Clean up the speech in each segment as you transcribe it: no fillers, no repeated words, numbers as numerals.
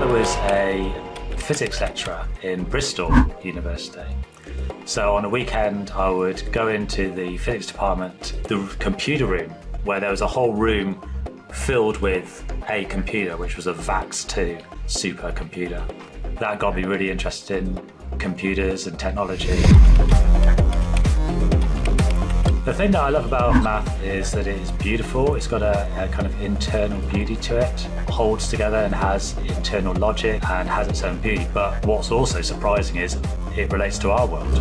was a physics lecturer in Bristol University. So on a weekend, I would go into the physics department, the computer room, where there was a whole room filled with a computer, which was a VAX2 supercomputer. That got me really interested in computers and technology. The thing that I love about math is that it is beautiful. It's got a kind of internal beauty to it, holds together and has internal logic and has its own beauty. But what's also surprising is it relates to our world.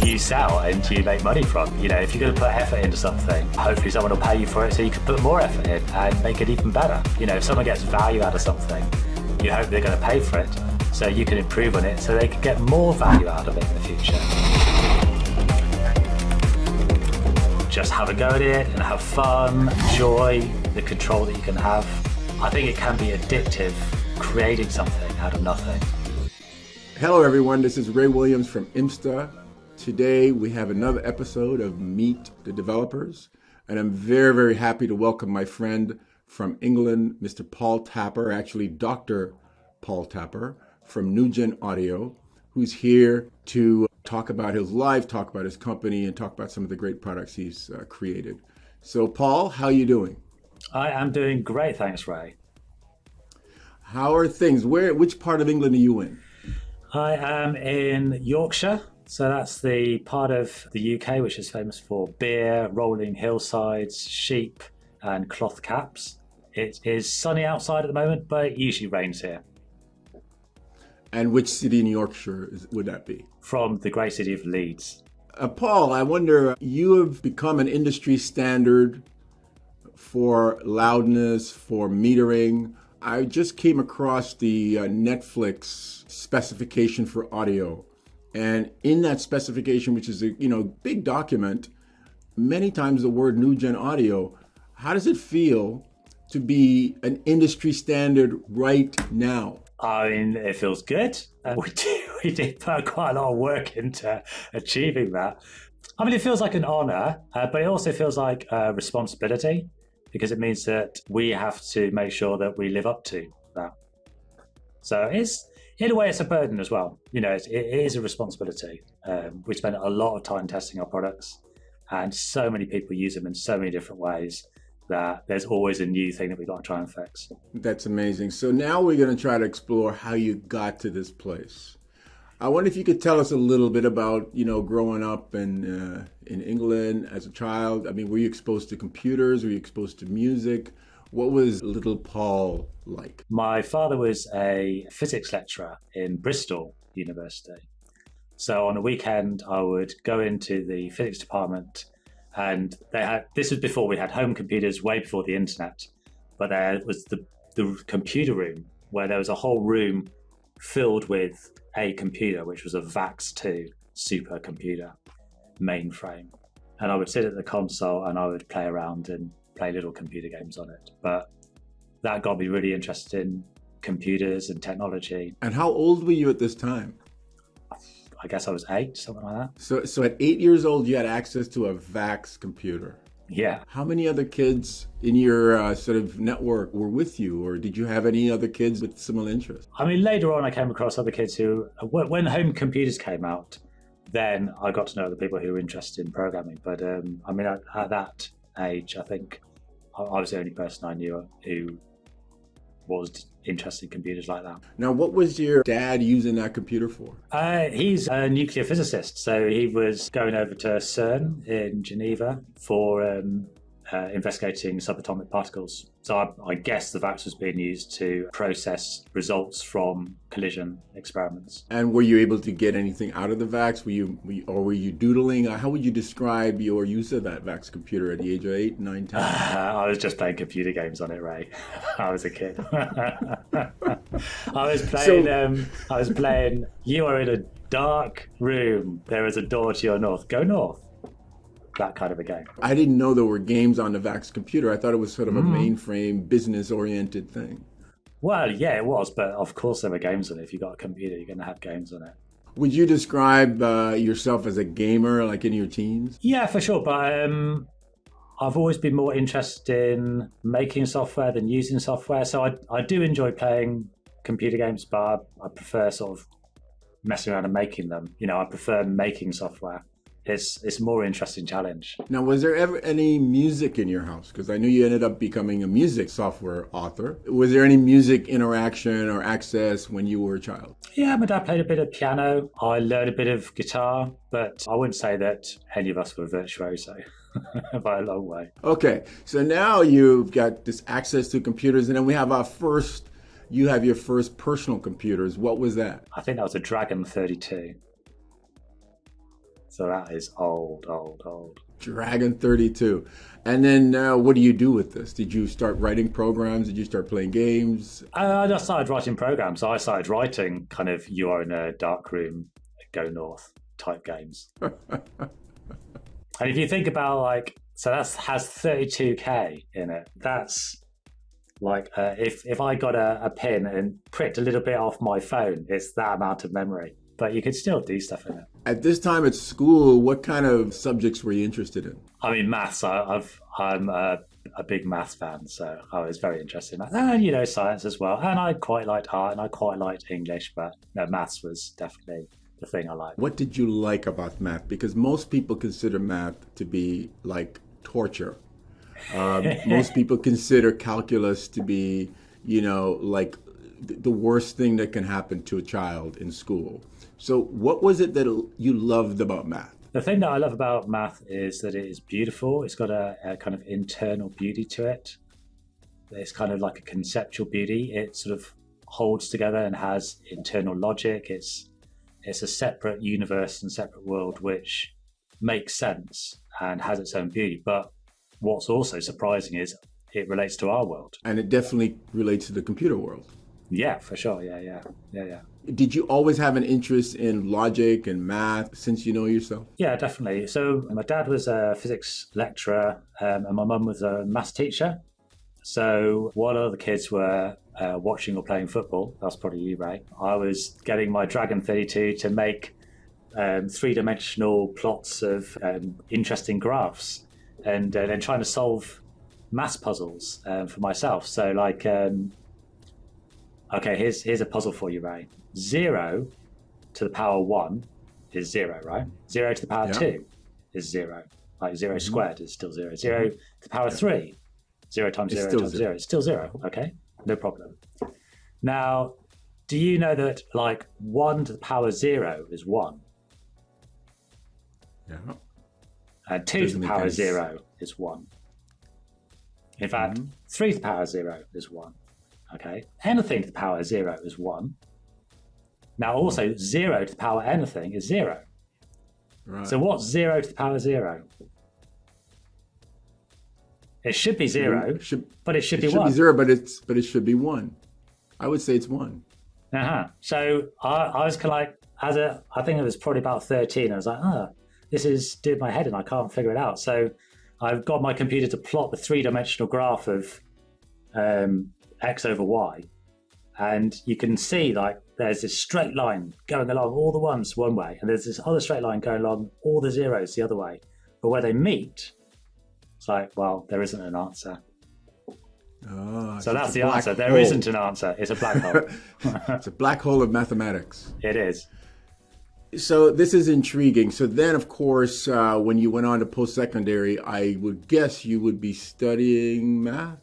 You sell and you make money from. You know, if you're going to put effort into something, hopefully someone will pay you for it so you can put more effort in and make it even better. You know, if someone gets value out of something, you hope they're going to pay for it so you can improve on it so they can get more value out of it in the future. Just have a go at it and have fun, joy, the control that you can have. I think it can be addictive, creating something out of nothing. Hello everyone, this is Ray Williams from IMSTA. Today we have another episode of Meet the Developers, and I'm very, very happy to welcome my friend from England, Mr. Paul Tapper, actually Dr. Paul Tapper from NUGEN Audio, who's here to talk about his life, talk about his company, and talk about some of the great products he's created. So Paul, how are you doing? I am doing great, thanks Ray. How are things? Which part of England are you in? I am in Yorkshire. So that's the part of the UK which is famous for beer, rolling hillsides, sheep and cloth caps. It is sunny outside at the moment, but it usually rains here. And which city in Yorkshire would that be? From the great city of Leeds. Paul, I wonder, you have become an industry standard for loudness, for metering. I just came across the Netflix specification for audio. And in that specification, which is a big document, many times the word NUGEN Audio. How does it feel to be an industry standard right now? I mean, it feels good. We did put quite a lot of work into achieving that. I mean, it feels like an honor, but it also feels like a responsibility because it means that we have to make sure that we live up to that. So in a way, it's a burden as well. You know, it is a responsibility. We spend a lot of time testing our products, and so many people use them in so many different ways that there's always a new thing that we've got to try and fix. That's amazing. So now we're going to try to explore how you got to this place. I wonder if you could tell us a little bit about, growing up in England as a child. I mean, were you exposed to computers? Were you exposed to music? What was little Paul like? My father was a physics lecturer in Bristol University. So on a weekend, I would go into the physics department, and this was before we had home computers, way before the internet. But there was the computer room, where there was a whole room filled with a computer, which was a VAX2 supercomputer mainframe. And I would sit at the console and I would play around and play little computer games on it. But that got me really interested in computers and technology. And how old were you at this time? I guess I was 8, something like that. So at 8 years old, you had access to a VAX computer. Yeah. How many other kids in your sort of network were with you, or did you have any other kids with similar interests? I mean, later on, I came across other kids who, when home computers came out, then I got to know the people who were interested in programming. But I mean, at that age, I think I was the only person I knew who was interested in computers like that. Now, what was your dad using that computer for? He's a nuclear physicist, so he was going over to CERN in Geneva for investigating subatomic particles. So I guess the VAX was being used to process results from collision experiments. And were you able to get anything out of the VAX? Were you doodling? How would you describe your use of that VAX computer at the age of 8, 9, 10? I was just playing computer games on it, Ray. I was a kid. I was playing, you are in a dark room. There is a door to your north. Go north. That kind of a game. I didn't know there were games on the VAX computer. I thought it was sort of a mainframe, business-oriented thing. Well, yeah, it was, but of course there were games on it. If you've got a computer, you're going to have games on it. Would you describe yourself as a gamer, like in your teens? Yeah, for sure. But I've always been more interested in making software than using software. So I do enjoy playing computer games, but I prefer sort of messing around and making them. I prefer making software. It's a more interesting challenge. Now, was there ever any music in your house? Because I knew you ended up becoming a music software author. Was there any music interaction or access when you were a child? Yeah, my dad played a bit of piano. I learned a bit of guitar, but I wouldn't say that any of us were virtuoso by a long way. Okay, so now you've got this access to computers, and then we have you have your first personal computers. What was that? I think that was a Dragon 32. So that is old. Dragon 32. And then what do you do with this? Did you start writing programs? Did you start playing games? I just started writing programs. I started writing kind of you are in a dark room, go north type games. And if you think about so that has 32K in it. That's like if I got a pin and pricked a little bit off my phone, it's that amount of memory. But you could still do stuff in it. At this time at school, what kind of subjects were you interested in? I mean, maths. I'm a big maths fan, so I was very interested in maths. And, science as well. And I quite liked art and I quite liked English, but no, maths was definitely the thing I liked. What did you like about math? Because most people consider math to be like torture. Most people consider calculus to be, like the worst thing that can happen to a child in school. So what was it that you loved about math? The thing that I love about math is that it is beautiful. It's got a kind of internal beauty to it. It's kind of like a conceptual beauty. It sort of holds together and has internal logic. It's a separate universe and separate world which makes sense and has its own beauty. But what's also surprising is it relates to our world. And it definitely relates to the computer world. Yeah, for sure. Yeah. Did you always have an interest in logic and math since you know yourself? Yeah, definitely. So my dad was a physics lecturer and my mum was a maths teacher. So while other kids were watching or playing football, that's probably you, Ray, I was getting my Dragon 32 to make three-dimensional plots of interesting graphs and then trying to solve maths puzzles for myself. So okay, here's a puzzle for you, Ray. 0 to the power 1 is 0, right? 0 to the power 2 is 0. Like 0 squared is still 0. 0 to the power 3, 0 times 0 times 0. It's still 0, okay? No problem. Now, do you know that 1 to the power 0 is 1? Yeah. And 2 to the power 0 is 1. In fact, 3 to the power 0 is 1. Okay, anything to the power 0 is 1. Now also 0 to the power anything is 0. Right. So what's 0 to the power 0? It should be 0, but it should be 1. It should be 0, but it should be 1. I would say it's 1. So I was kind of I think it was probably about 13. I was like, this is doing my head and I can't figure it out. So I've got my computer to plot the three-dimensional graph of X over Y. And you can see there's this straight line going along all the ones one way, and there's this other straight line going along all the zeros the other way. But where they meet, it's there isn't an answer. So that's the answer. There isn't an answer. It's a black hole. It's a black hole of mathematics. It is. So this is intriguing. So then, of course, when you went on to post-secondary, I would guess you would be studying math?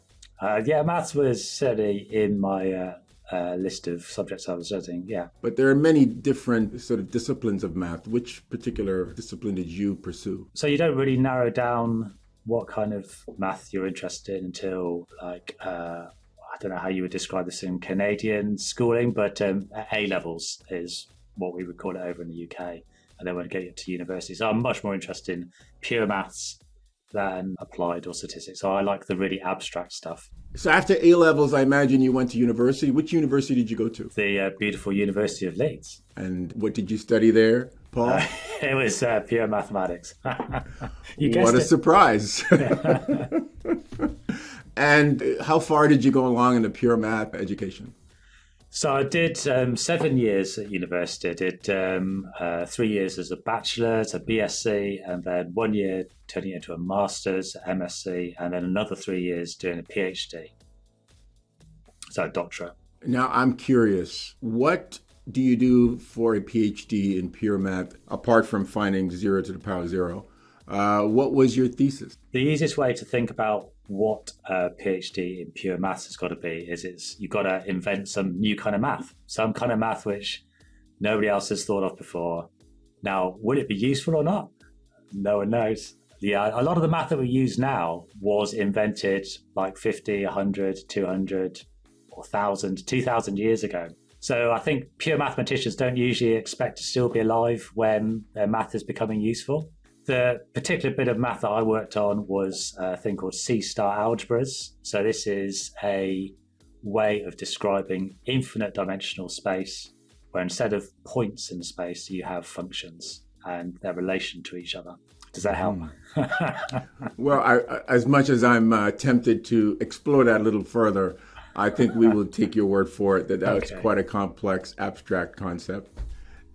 Yeah, maths was certainly in my list of subjects I was studying, yeah. But there are many different sort of disciplines of math. Which particular discipline did you pursue? So you don't really narrow down what kind of math you're interested in until I don't know how you would describe this in Canadian schooling, but A levels is what we would call it over in the UK. And then when you get to university. So I'm much more interested in pure maths than applied or statistics. So I like the really abstract stuff. So after A levels, I imagine you went to university. Which university did you go to? The beautiful University of Leeds. And what did you study there, Paul? It was pure mathematics. What a surprise. And how far did you go along in the pure math education? So I did 7 years at university. I did 3 years as a bachelor's, a BSc, and then 1 year turning it into a master's, MSc, and then another 3 years doing a PhD. So a doctorate. Now, I'm curious, what do you do for a PhD in pure math, apart from finding 0 to the power 0? What was your thesis? The easiest way to think about what a PhD in pure maths has got to be is you've got to invent some new kind of math, some kind of math which nobody else has thought of before. Now, will it be useful or not? No one knows. Yeah, a lot of the math that we use now was invented like 50, 100, 200, or 1,000, 2,000 years ago. So I think pure mathematicians don't usually expect to still be alive when their math is becoming useful. The particular bit of math that I worked on was a thing called C-star algebras. So this is a way of describing infinite dimensional space, where instead of points in space, you have functions and their relation to each other. Does that help? Well, as much as I'm tempted to explore that a little further, I think we will take your word for it that that's quite a complex, abstract concept.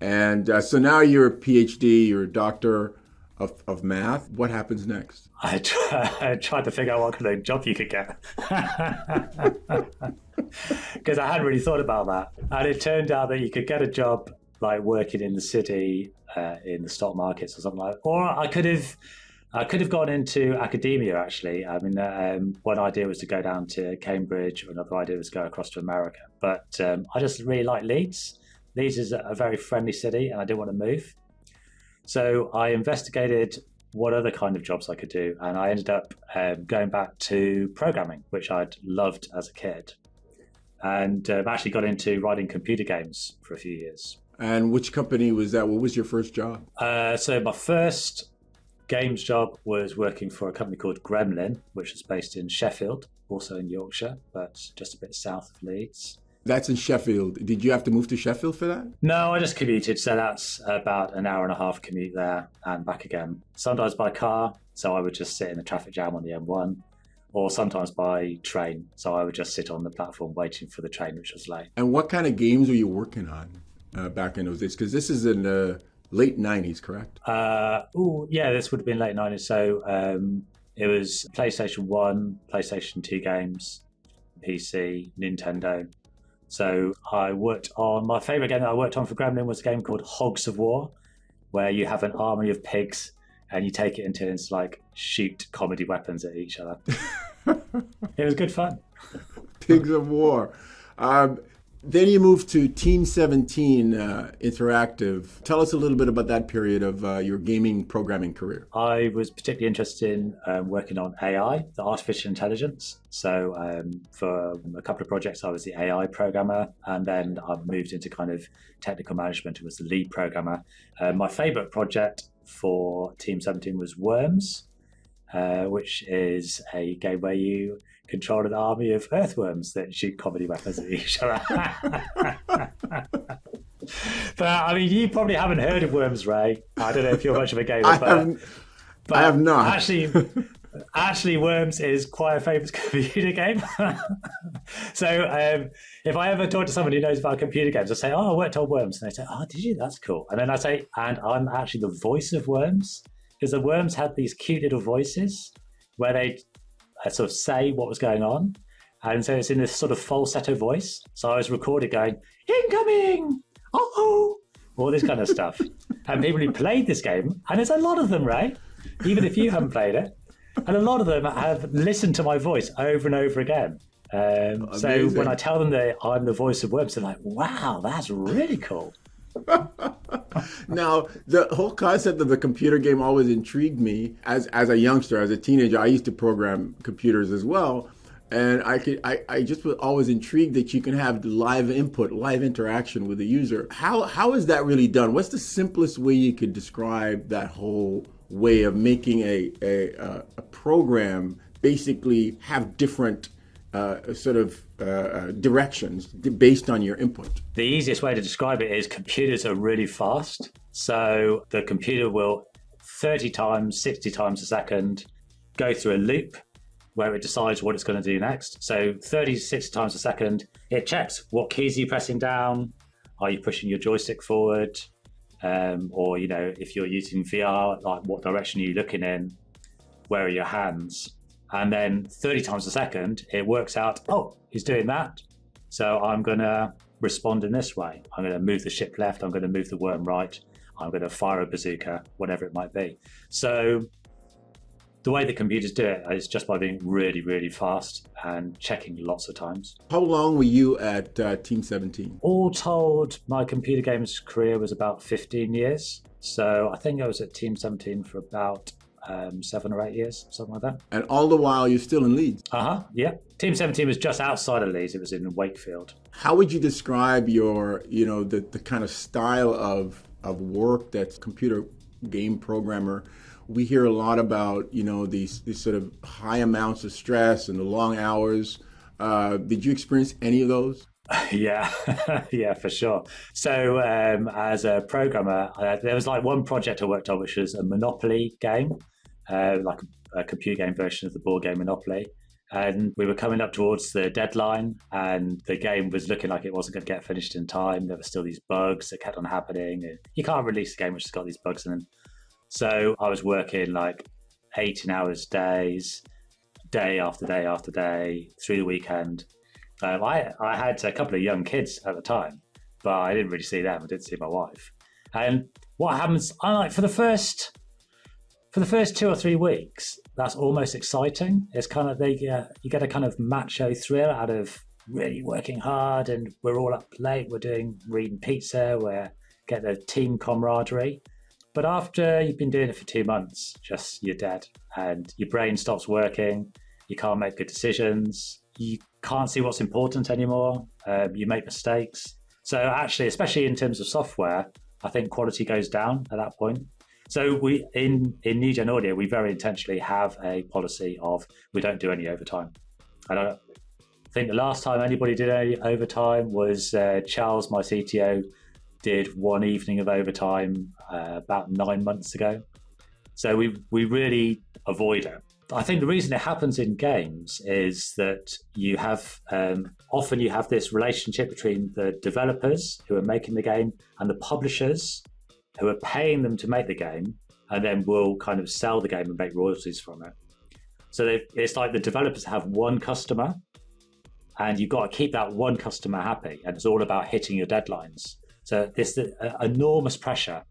And so now you're a PhD, you're a doctor of math. What happens next? I tried to figure out what kind of job you could get. Because I hadn't really thought about that. And it turned out that you could get a job like working in the city, in the stock markets or something like that. Or I could have gone into academia, actually. I mean, one idea was to go down to Cambridge, or another idea was to go across to America. But I just really like Leeds. Leeds is a very friendly city, and I didn't want to move. So I investigated what other kind of jobs I could do, and I ended up going back to programming, which I'd loved as a kid, and actually got into writing computer games for a few years. And which company was that? What was your first job? So my first games job was working for a company called Gremlin, which is based in Sheffield, also in Yorkshire, but just a bit south of Leeds. That's in Sheffield. Did you have to move to Sheffield for that? No, I just commuted. So that's about an hour and a half commute there and back again. Sometimes by car, so I would just sit in the traffic jam on the M1, or sometimes by train. So I would just sit on the platform waiting for the train, which was late. And what kind of games were you working on back in those days? Because this is in the late 90s, correct? Yeah, this would have been late 90s. So it was PlayStation 1, PlayStation 2 games, PC, Nintendo. So I worked on, my favorite game that I worked on for Gremlin was a game called Hogs of War, where you have an army of pigs and you take it in turns to like shoot comedy weapons at each other. It was good fun. Pigs of War. Then you moved to Team 17 Interactive. Tell us a little bit about that period of your gaming programming career. I was particularly interested in working on AI, the artificial intelligence. So for a couple of projects, I was the AI programmer, and then I moved into kind of technical management and was the lead programmer. My favorite project for Team 17 was Worms, which is a game where you control an army of earthworms that shoot comedy weapons at each other. But I mean, you probably haven't heard of Worms, Ray. I don't know if you're much of a gamer, I have not. Actually, Worms is quite a famous computer game. So if I ever talk to someone who knows about computer games, I say, "Oh, I worked on Worms," and they say, "Oh, did you? That's cool." And then I say, "And I'm actually the voice of Worms," because the Worms had these cute little voices where they sort of say what was going on. And so it's in this sort of falsetto voice. So I was recorded going, "Incoming! Oh!" all this kind of stuff. And people who played this game, and there's a lot of them, Ray, even if you haven't played it, and a lot of them have listened to my voice over and over again. So when I tell them that I'm the voice of Worms, they're like, "Wow, that's really cool." Now, the whole concept of the computer game always intrigued me. As a youngster, as a teenager, I used to program computers as well. And I just was always intrigued that you can have live input, live interaction with the user. How is that really done? What's the simplest way you could describe that whole way of making a program basically have different directions based on your input? The easiest way to describe it is computers are really fast. So the computer will 30 times, 60 times a second go through a loop. where it decides what it's going to do next. So 30 to 60 times a second, it checks what keys are you pressing down, are you pushing your joystick forward, or if you're using VR, like what direction are you looking in, where are your hands? And then 30 times a second, it works out, oh, he's doing that. So I'm going to respond in this way. I'm going to move the ship left. I'm going to move the worm right. I'm going to fire a bazooka, whatever it might be. So the way the computers do it is just by being really, really fast and checking lots of times. How long were you at Team 17? All told, my computer games career was about 15 years. So I think I was at Team 17 for about 7 or 8 years, something like that. And all the while, you're still in Leeds? Yeah. Team 17 was just outside of Leeds. It was in Wakefield. How would you describe your, the kind of style of work that's computer game programmer? We hear a lot about, these sort of high amounts of stress and the long hours. Did you experience any of those? Yeah, yeah, for sure. So as a programmer, there was like one project I worked on, which was a Monopoly game, like a computer game version of the board game Monopoly. And we were coming up towards the deadline, and the game was looking like it wasn't going to get finished in time. There were still these bugs that kept on happening. You can't release a game which has got these bugs in them. So I was working like 18 hours days, day after day after day, through the weekend. I had a couple of young kids at the time, but I didn't really see them. I didn't see my wife. And what happens, for the first 2 or 3 weeks, that's almost exciting. It's kind of, you get a kind of macho thrill out of really working hard, and we're all up late, we're reading pizza, we're getting the team camaraderie. But after you've been doing it for 2 months, you're dead, and your brain stops working. You can't make good decisions. You can't see what's important anymore. You make mistakes. So actually, especially in terms of software, I think quality goes down at that point. So we in NUGEN Audio, we very intentionally have a policy of we don't do any overtime. I think the last time anybody did any overtime was Charles, my CTO, did one evening of overtime about 9 months ago. So we really avoid it. I think the reason it happens in games is that you have often you have this relationship between the developers who are making the game and the publishers who are paying them to make the game, and then will kind of sell the game and make royalties from it. So it's like the developers have one customer, and you've got to keep that one customer happy, and it's all about hitting your deadlines. So there's enormous pressure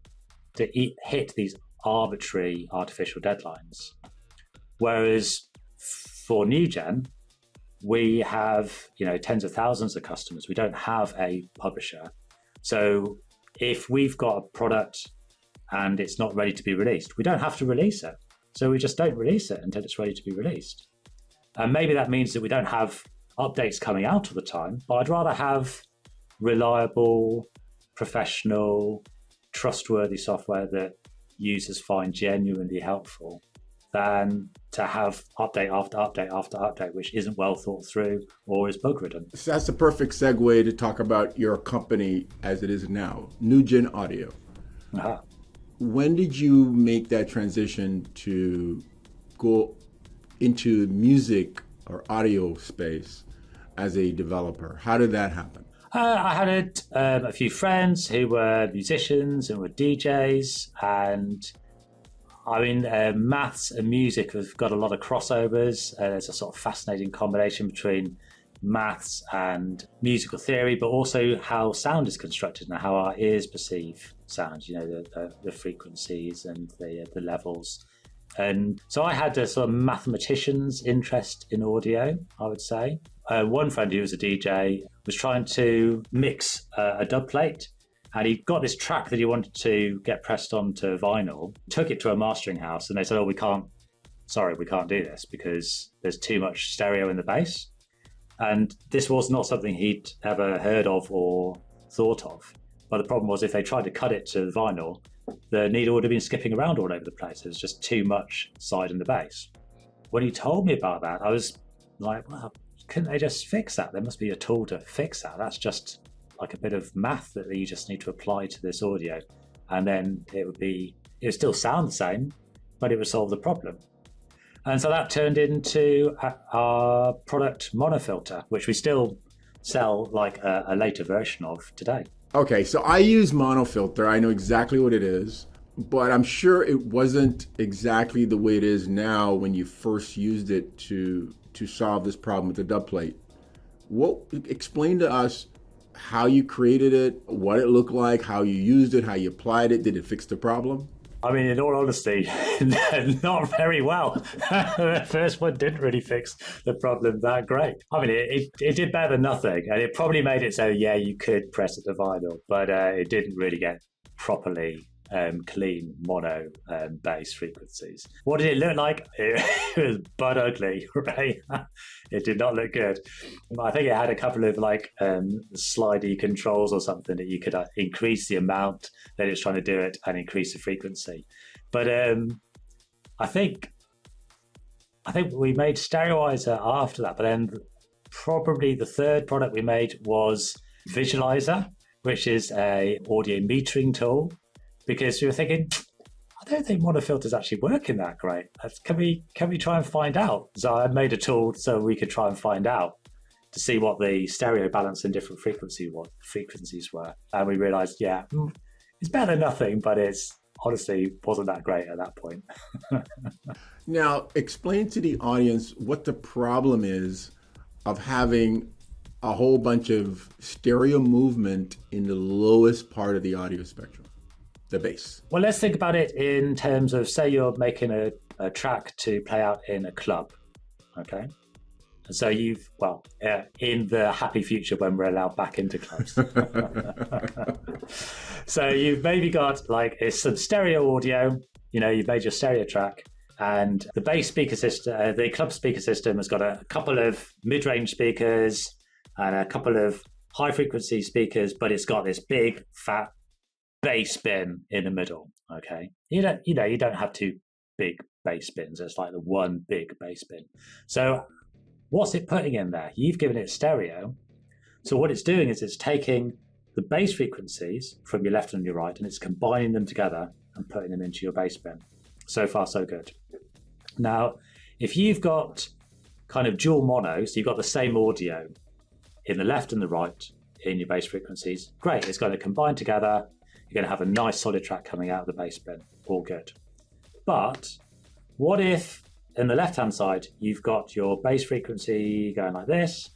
to hit these arbitrary artificial deadlines. Whereas for NUGEN, we have tens of thousands of customers. We don't have a publisher. So if we've got a product and it's not ready to be released, we don't have to release it. So we just don't release it until it's ready to be released. And maybe that means that we don't have updates coming out all the time, but I'd rather have reliable, professional, trustworthy software that users find genuinely helpful than to have update after update after update, which isn't well thought through or is bug-ridden. So that's the perfect segue to talk about your company as it is now, NUGEN Audio. Uh-huh. When did you make that transition to go into music or audio space as a developer? How did that happen? I had a few friends who were musicians and were DJs, and I mean, maths and music have got a lot of crossovers. There's a sort of fascinating combination between maths and musical theory, but also how sound is constructed and how our ears perceive sound, the frequencies and the levels. And so I had a sort of mathematician's interest in audio, I would say. One friend who was a DJ was trying to mix a dub plate, and he got this track that he wanted to get pressed onto vinyl, took it to a mastering house, and they said, we can't do this because there's too much stereo in the bass. And this was not something he'd ever heard of or thought of. But the problem was if they tried to cut it to the vinyl, the needle would have been skipping around all over the place. There was just too much side in the bass. When he told me about that, I was like, well, couldn't they just fix that? There must be a tool to fix that. That's just like a bit of math that you just need to apply to this audio. And then it would still sound the same, but it would solve the problem. And so that turned into our product monofilter, which we still sell like a later version of today. Okay, so I use monofilter. I know exactly what it is, but I'm sure it wasn't exactly the way it is now when you first used it to solve this problem with the dub plate. Explain to us how you created it, what it looked like, how you used it, how you applied it. Did it fix the problem? I mean, in all honesty, not very well. The first one didn't really fix the problem that great. I mean, it did better than nothing, and it probably made it so, yeah, you could press it to vinyl, but it didn't really get properly clean mono bass frequencies. What did it look like? It was butt ugly, right? It did not look good. I think it had a couple of like slidey controls or something that you could increase the amount that it's trying to do it and increase the frequency. But I think we made Stereoizer after that, but then probably the third product we made was Visualizer, which is a audio metering tool. Because we were thinking, I don't think monofilters actually work in that great. Can we try and find out? So I made a tool so we could try and find out to see what the stereo balance in different frequencies were. And we realized, yeah, it's better than nothing, but it's honestly wasn't that great at that point. Now, explain to the audience what the problem is of having a whole bunch of stereo movement in the lowest part of the audio spectrum. The bass. Well, let's think about it in terms of, say you're making a track to play out in a club, okay? And so in the happy future when we're allowed back into clubs. So you've maybe got like some stereo audio, you've made your stereo track, and the bass speaker system, the club speaker system has got a couple of mid-range speakers and a couple of high frequency speakers, but it's got this big fat bass bin in the middle. Okay, you don't have two big bass bins. It's like the one big bass bin. So what's it putting in there? You've given it stereo. So what it's doing is it's taking the bass frequencies from your left and your right, and it's combining them together and putting them into your bass bin. So far, so good. Now, if you've got kind of dual monos, you've got the same audio in the left and the right in your bass frequencies. Great, it's going to combine together. You're going to have a nice solid track coming out of the bass bin. All good. But what if in the left-hand side, you've got your bass frequency going like this,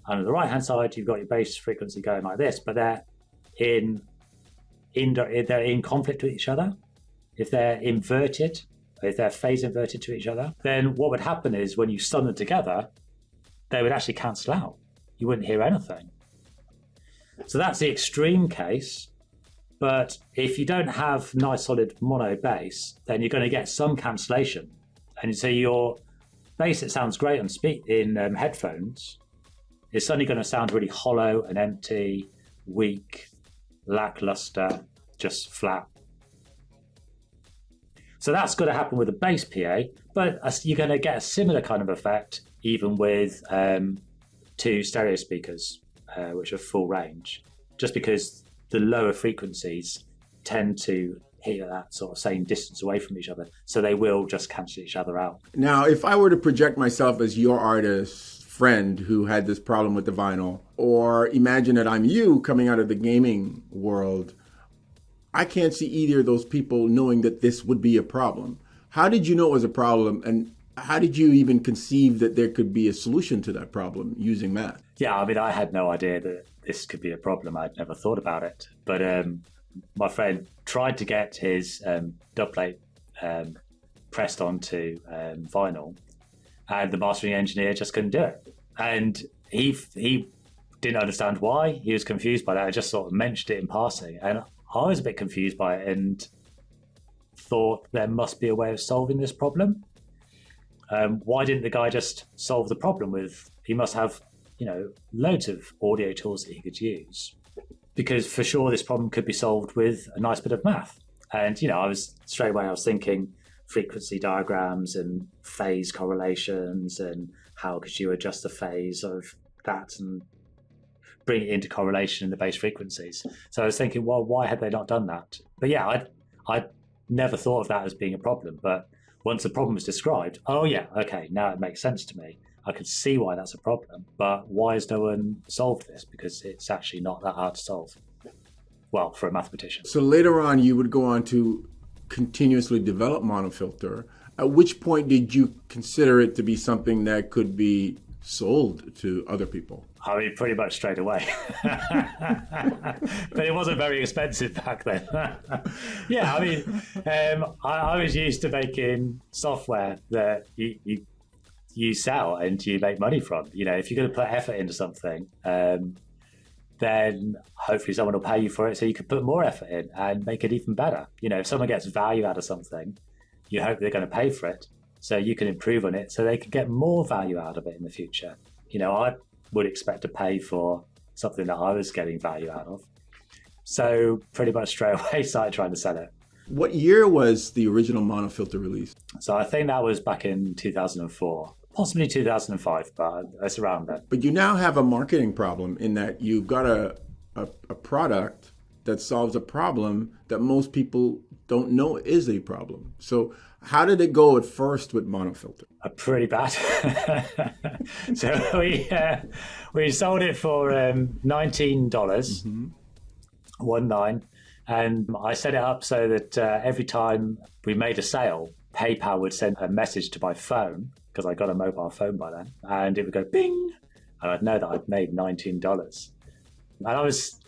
and on the right-hand side, you've got your bass frequency going like this, but they're in conflict with each other? If they're inverted, if they're phase inverted to each other, then what would happen is when you stun them together, they would actually cancel out. You wouldn't hear anything. So that's the extreme case. But if you don't have nice solid mono bass, then you're going to get some cancellation. And so your bass that sounds great on in headphones is suddenly going to sound really hollow and empty, weak, lackluster, just flat. So that's going to happen with a bass PA, but you're going to get a similar kind of effect even with two stereo speakers, which are full range, just because the lower frequencies tend to hit that sort of same distance away from each other. So they will just cancel each other out. Now, if I were to project myself as your artist friend who had this problem with the vinyl, or imagine that I'm you coming out of the gaming world, I can't see either of those people knowing that this would be a problem. How did you know it was a problem, and how did you even conceive that there could be a solution to that problem using math? Yeah, I mean, I had no idea that this could be a problem. I'd never thought about it. But my friend tried to get his dub plate pressed onto vinyl, and the mastering engineer just couldn't do it. And he didn't understand why. He was confused by that. I just sort of mentioned it in passing. And I was a bit confused by it and thought there must be a way of solving this problem. Why didn't the guy just solve the problem with, he must have, loads of audio tools that he could use, because for sure this problem could be solved with a nice bit of math. And, I was thinking frequency diagrams and phase correlations, and how could you adjust the phase of that and bring it into correlation in the bass frequencies. So I was thinking, well, why had they not done that? But yeah, I'd never thought of that as being a problem. But once the problem was described, oh yeah, okay, now it makes sense to me. I can see why that's a problem, but why has no one solved this? Because it's actually not that hard to solve. Well, for a mathematician. So later on, you would go on to continuously develop monofilter. At which point did you consider it to be something that could be sold to other people? I mean, pretty much straight away. But it wasn't very expensive back then. Yeah, I mean, I was used to making software that you sell and you make money from. You know, if you're going to put effort into something, then hopefully someone will pay you for it so you can put more effort in and make it even better. You know, if someone gets value out of something, you hope they're going to pay for it so you can improve on it so they can get more value out of it in the future. You know, I would expect to pay for something that I was getting value out of. So pretty much straight away started trying to sell it. What year was the original monofilter released? So I think that was back in 2004. Possibly 2005, but it's around then. But you now have a marketing problem in that you've got a product that solves a problem that most people don't know is a problem. So how did it go at first with monofilter? Pretty bad. So we sold it for $19, 19, and I set it up so that every time we made a sale, PayPal would send a message to my phone, because I got a mobile phone by then, and it would go bing, and I'd know that I'd made $19. And I was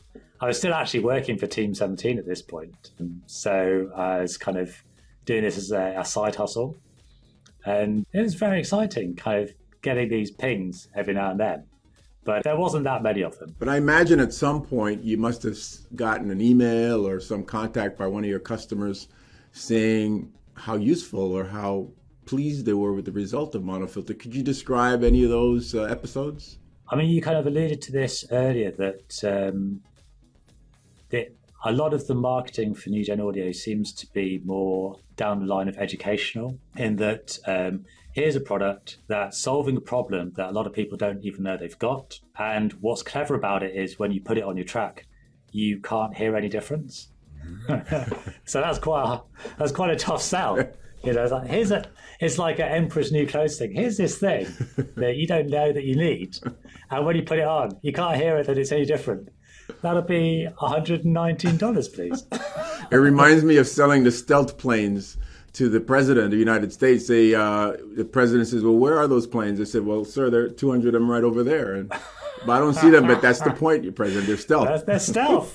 still actually working for Team 17 at this point, so I was kind of doing this as a side hustle, and it was very exciting, kind of getting these pings every now and then. But there wasn't that many of them. But I imagine at some point you must have gotten an email or some contact by one of your customers saying how useful or how pleased they were with the result of monofilter. Could you describe any of those episodes? I mean, you kind of alluded to this earlier, that a lot of the marketing for NUGEN Audio seems to be more down the line of educational, in that here's a product that's solving a problem that a lot of people don't even know they've got. And what's clever about it is when you put it on your track, you can't hear any difference. So that's quite a tough sell. You know, it's like an Emperor's New Clothes thing. Here's this thing that you don't know that you need, and when you put it on, you can't hear it that it's any different. That'll be $119, please. It reminds me of selling the stealth planes to the president of the United States. The president says, "Well, where are those planes?" I said, "Well, sir, there are 200 of them right over there." And but I don't see them, but that's the point, your president. They're stealth. They're stealth.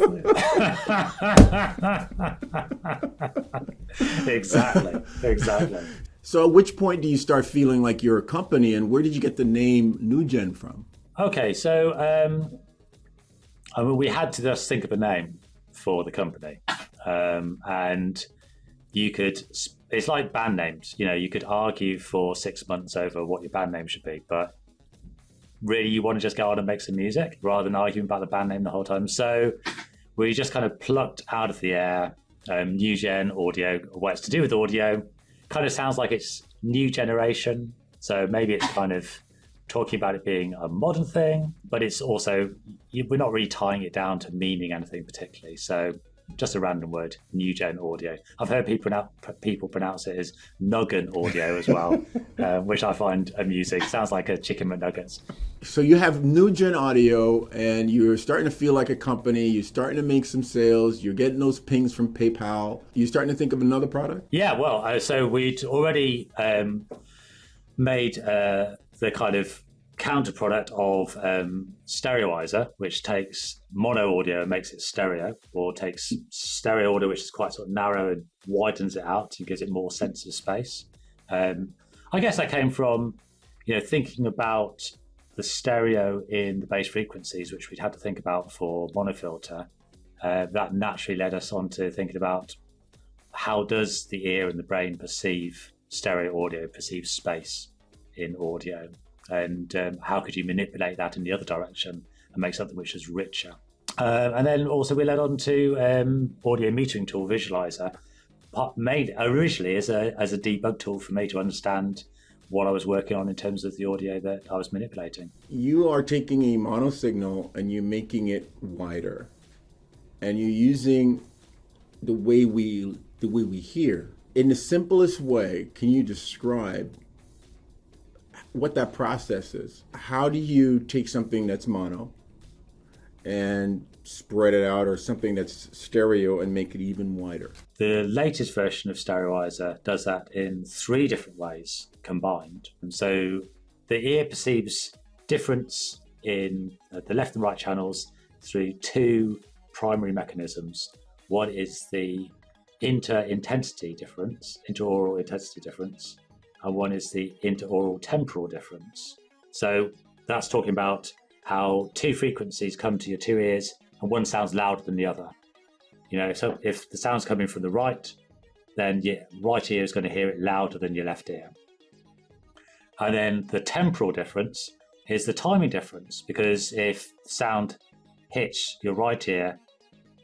Exactly. So at which point do you start feeling like you're a company, and where did you get the name NUGEN from? Okay, so I mean, we had to just think of a name for the company. And it's like band names. You know, you could argue for 6 months over what your band name should be, but really you want to just go on and make some music rather than arguing about the band name the whole time. So we just kind of plucked out of the air NUGEN Audio, what it's to do with audio. Kind of sounds like it's new generation. So maybe it's kind of talking about it being a modern thing, but it's also, we're not really tying it down to meaning anything particularly. So just a random word, NUGEN Audio. I've heard people pronounce it as NUGEN Audio as well, which I find amusing. Sounds like a chicken McNuggets. So you have NUGEN Audio, and you're starting to feel like a company. You're starting to make some sales. You're getting those pings from PayPal. You're starting to think of another product? Yeah, well, so we'd already made the kind of counter product of Stereoizer, which takes mono audio and makes it stereo, or takes stereo audio, which is quite sort of narrow, and widens it out and gives it more sensitive space. I guess that came from, you know, thinking about the stereo in the bass frequencies, which we'd had to think about for monofilter. That naturally led us on to thinking about how does the ear and the brain perceive stereo audio, perceive space in audio, and how could you manipulate that in the other direction and make something which is richer. And then also we led on to audio metering tool Visualizer, made originally as a debug tool for me to understand what I was working on in terms of the audio that I was manipulating. You are taking a mono signal and you're making it wider, and you're using the way we hear In the simplest way, can you describe what that process is? How do you take something that's mono and spread it out, or something that's stereo and make it even wider? The latest version of Stereoizer does that in 3 different ways combined. And so the ear perceives difference in the left and right channels through 2 primary mechanisms. One is the interaural intensity difference, and one is the interaural temporal difference. So that's talking about how 2 frequencies come to your 2 ears and one sounds louder than the other. So if the sound's coming from the right, then your right ear is going to hear it louder than your left ear. And then the temporal difference is the timing difference, because if sound hits your right ear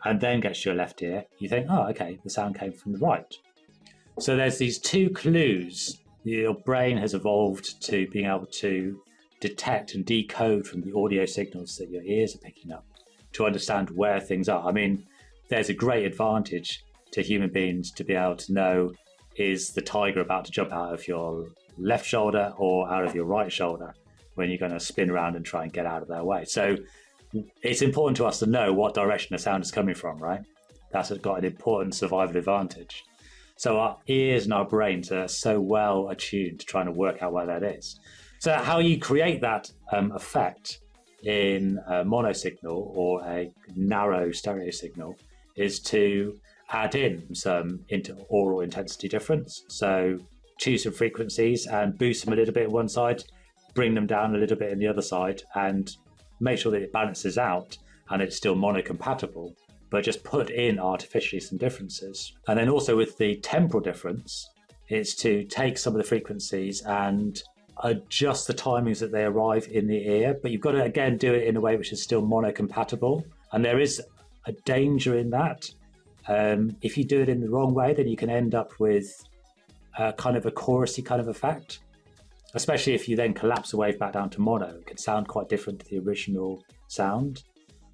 and then gets to your left ear, you think, oh, okay, the sound came from the right. So there's these 2 clues your brain has evolved to being able to detect and decode from the audio signals that your ears are picking up to understand where things are. I mean, there's a great advantage to human beings to be able to know, is the tiger about to jump out of your left shoulder or out of your right shoulder when you're going to spin around and try and get out of their way. So it's important to us to know what direction the sound is coming from, right? That's got an important survival advantage. So our ears and our brains are so well attuned to trying to work out where that is. So how you create that effect in a mono signal or a narrow stereo signal is to add in some interaural intensity difference. So choose some frequencies and boost them a little bit on one side, bring them down a little bit in the other side, and make sure that it balances out and it's still mono-compatible, but just put in artificially some differences. And then also with the temporal difference, it's to take some of the frequencies and adjust the timings that they arrive in the ear, but you've got to, again, do it in a way which is still mono-compatible. And there is a danger in that. If you do it in the wrong way, then you can end up with kind of a chorusy kind of effect, especially if you then collapse the wave back down to mono. It can sound quite different to the original sound.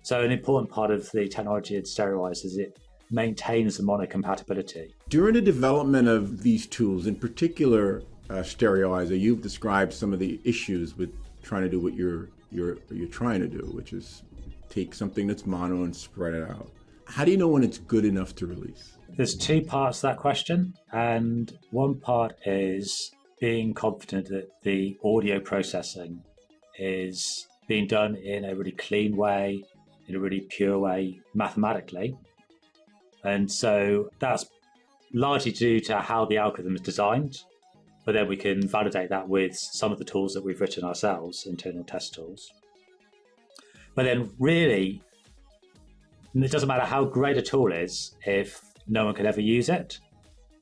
So an important part of the technology in Stereoizer is it maintains the mono compatibility. During the development of these tools, in particular Stereoizer, you've described some of the issues with trying to do what you're trying to do, which is take something that's mono and spread it out. How do you know when it's good enough to release? There's 2 parts to that question, and one part is being confident that the audio processing is being done in a really clean way, in a really pure way, mathematically. And so that's largely due to how the algorithm is designed, but then we can validate that with some of the tools that we've written ourselves, internal test tools. But then really, it doesn't matter how great a tool is if no one can ever use it.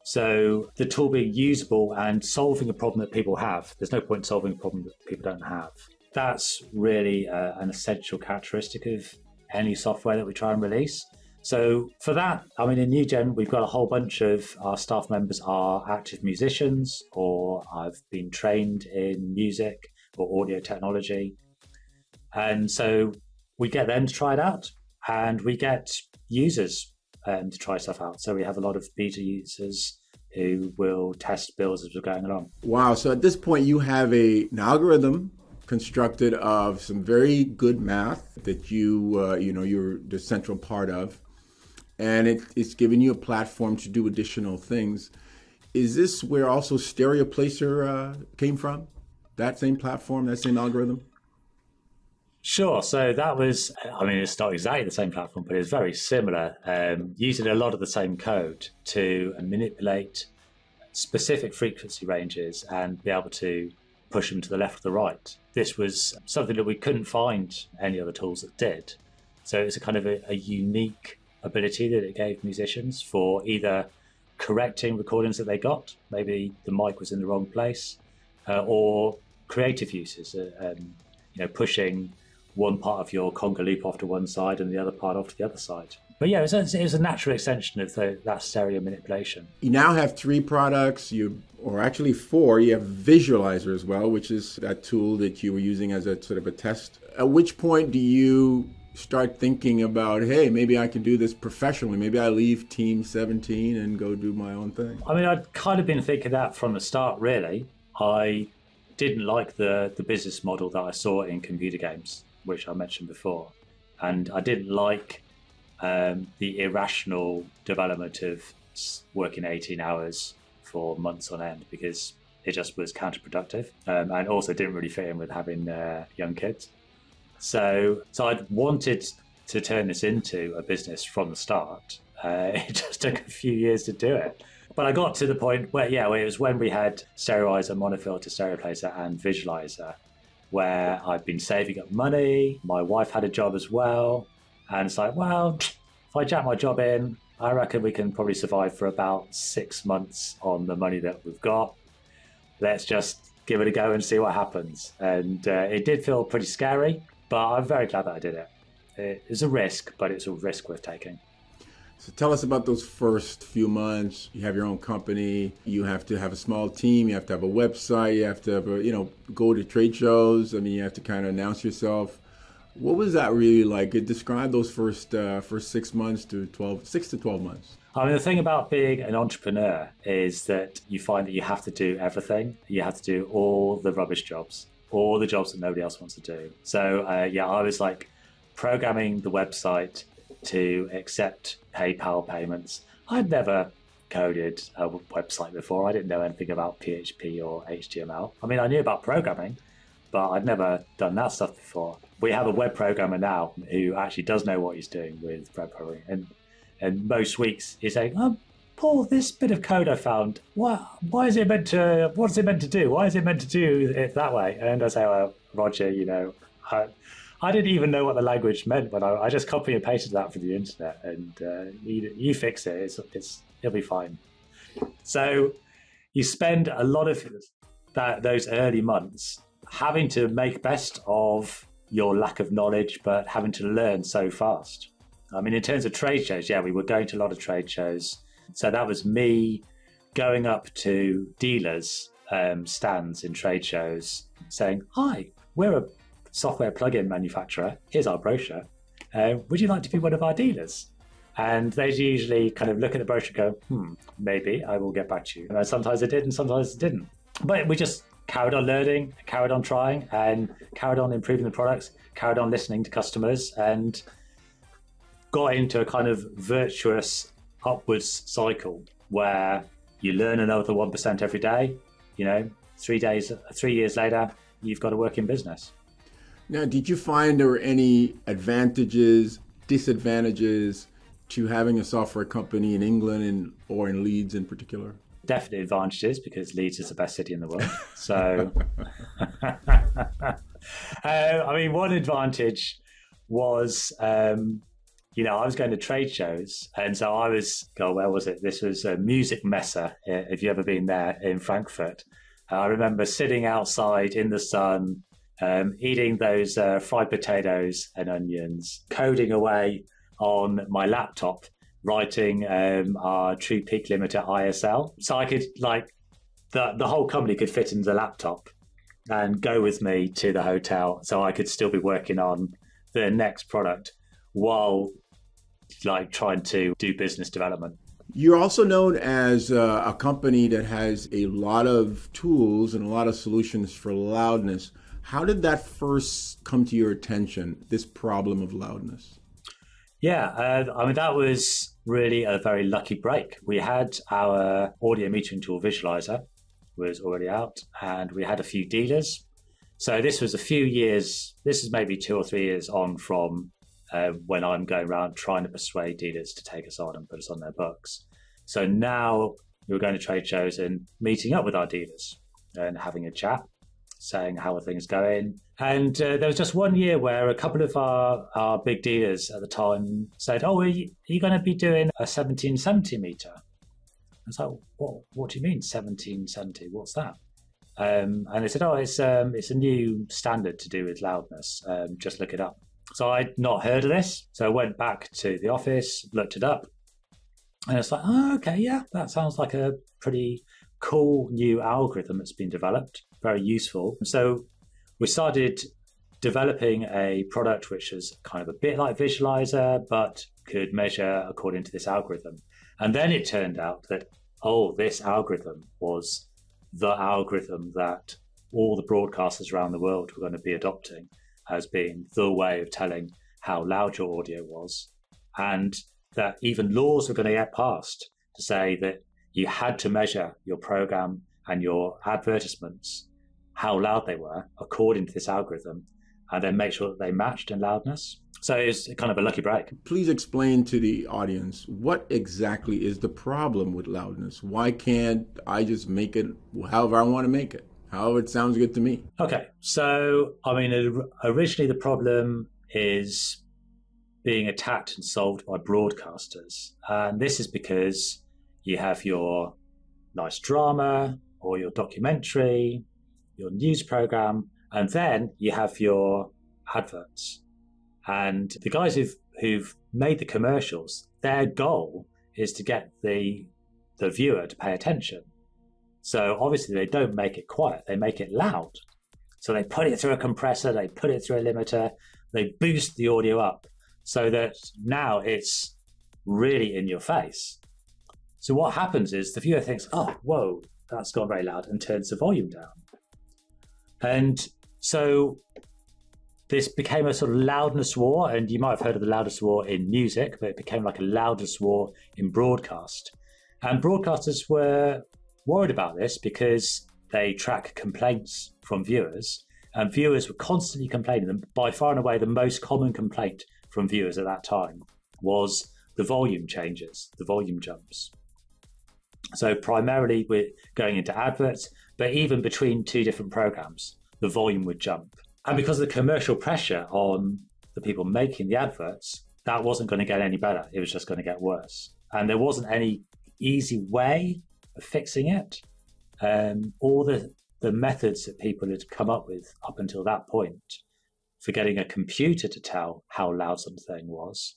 So the tool being usable and solving a problem that people have, there's no point solving a problem that people don't have. That's really an essential characteristic of any software that we try and release. So for that, I mean, in NUGEN, we've got a whole bunch of our staff members are active musicians or have been trained in music or audio technology. And so we get them to try it out, and we get users to try stuff out. So we have a lot of beta users who will test builds as we're going along. Wow. So at this point, you have an algorithm constructed of some very good math that you're the central part of, and it's giving you a platform to do additional things. Is this where also Stereo Placer came from? That same platform, that same algorithm? Sure. So that was, I mean, it's not exactly the same platform, but it's very similar, using a lot of the same code to manipulate specific frequency ranges and be able to push them to the left or the right. This was something that we couldn't find any other tools that did. So it's a kind of a unique ability that it gave musicians for either correcting recordings that they got, maybe the mic was in the wrong place, or creative uses, pushing one part of your conga loop off to one side and the other part off to the other side. But yeah, it was a natural extension of that stereo manipulation. You now have 3 products, or actually 4. You have Visualizer as well, which is that tool that you were using as a sort of a test. At which point do you start thinking about, hey, maybe I can do this professionally? Maybe I leave Team 17 and go do my own thing. I mean, I'd kind of been thinking that from the start, really. I didn't like the business model that I saw in computer games, which I mentioned before. And I didn't like the irrational development of working 18 hours for months on end, because it just was counterproductive, and also didn't really fit in with having young kids. So I'd wanted to turn this into a business from the start. It just took a few years to do it. But I got to the point where, it was when we had Sterilizer, Monofilter, Stereoplacer, and Visualizer, where I'd been saving up money. My wife had a job as well. And it's like, well, if I jack my job in, I reckon we can probably survive for about 6 months on the money that we've got. Let's just give it a go and see what happens. And it did feel pretty scary, but I'm very glad that I did it. It was a risk, but it's a risk worth taking. So tell us about those first few months. You have your own company. You have to have a small team. You have to have a website. You have to have go to trade shows. I mean, you have to kind of announce yourself. What was that really like? Describe those first 6 months to 6 to 12 months. I mean, the thing about being an entrepreneur is that you find that you have to do everything. You have to do all the rubbish jobs, all the jobs that nobody else wants to do. So, I was like programming the website to accept PayPal payments. I'd never coded a website before. I didn't know anything about PHP or HTML. I mean, I knew about programming, but I'd never done that stuff before. We have a web programmer now who actually does know what he's doing with web programming. And most weeks he's saying, oh, Paul, this bit of code I found, why is it meant to, what's it meant to do? Why is it meant to do it that way? And I say, well, Roger, I didn't even know what the language meant, but I just copy and pasted that from the internet, and you fix it. It'll be fine. So you spend a lot of those early months having to make best of your lack of knowledge, but having to learn so fast. I mean, in terms of trade shows, we were going to a lot of trade shows. So that was me going up to dealers' stands in trade shows saying, hi, we're a software plugin manufacturer. Here's our brochure. Would you like to be one of our dealers? And they usually kind of look at the brochure and go, maybe I will get back to you. And sometimes I did and sometimes I didn't. But we just carried on learning, carried on trying, and carried on improving the products, carried on listening to customers, and got into a kind of virtuous upwards cycle where you learn another 1% every day. 3 years later, you've got a working business. Now, did you find there were any advantages, disadvantages to having a software company in England or in Leeds in particular? Definitely advantages, because Leeds is the best city in the world. So, I mean, one advantage was, I was going to trade shows. And so I was, where was it? This was a Music Messe, if you've ever been there, in Frankfurt. I remember sitting outside in the sun, eating those fried potatoes and onions, coding away on my laptop, writing our True Peak Limiter ISL. So I could, the whole company could fit into the laptop and go with me to the hotel, so I could still be working on the next product while trying to do business development. You're also known as a company that has a lot of tools and a lot of solutions for loudness. How did that first come to your attention, this problem of loudness? That was really a very lucky break. We had our audio metering tool Visualizer was already out, and we had a few dealers. So this was a few years, this is maybe 2 or 3 years on from when I'm going around trying to persuade dealers to take us on and put us on their books. So now we were going to trade shows and meeting up with our dealers and having a chat, saying how are things going. And there was just 1 year where a couple of our big dealers at the time said, are you going to be doing a 1770 meter? I was like, what do you mean 1770? What's that? And they said, it's a new standard to do with loudness. Just look it up. So I'd not heard of this. So I went back to the office, looked it up. And it's like, that sounds like a pretty cool new algorithm that's been developed. Very useful. So we started developing a product which was kind of a bit like Visualizer, but could measure according to this algorithm. And then it turned out that, this algorithm was the algorithm that all the broadcasters around the world were going to be adopting as being the way of telling how loud your audio was. And that even laws were going to get passed to say that you had to measure your program and your advertisements, how loud they were, according to this algorithm, and then make sure that they matched in loudness. So it's kind of a lucky break. Please explain to the audience, what exactly is the problem with loudness? Why can't I just make it however I want to make it? However it sounds good to me. Okay, so originally the problem is being attacked and solved by broadcasters. And this is because you have your nice drama or your documentary, your news program, and then you have your adverts. And the guys who've made the commercials, their goal is to get the viewer to pay attention. So obviously they don't make it quiet, they make it loud. So they put it through a compressor, they put it through a limiter, they boost the audio up so that now it's really in your face. So what happens is the viewer thinks, oh, whoa, that's gone very loud, and turns the volume down. And so this became a sort of loudness war, and you might have heard of the loudness war in music, but it became like a loudness war in broadcast. And broadcasters were worried about this because they track complaints from viewers, and viewers were constantly complaining. And by far and away, the most common complaint from viewers at that time was the volume changes, the volume jumps. So primarily we're going into adverts, but even between two different programs, the volume would jump. And because of the commercial pressure on the people making the adverts, that wasn't going to get any better. It was just going to get worse. And there wasn't any easy way of fixing it. All the methods that people had come up with up until that point for getting a computer to tell how loud something was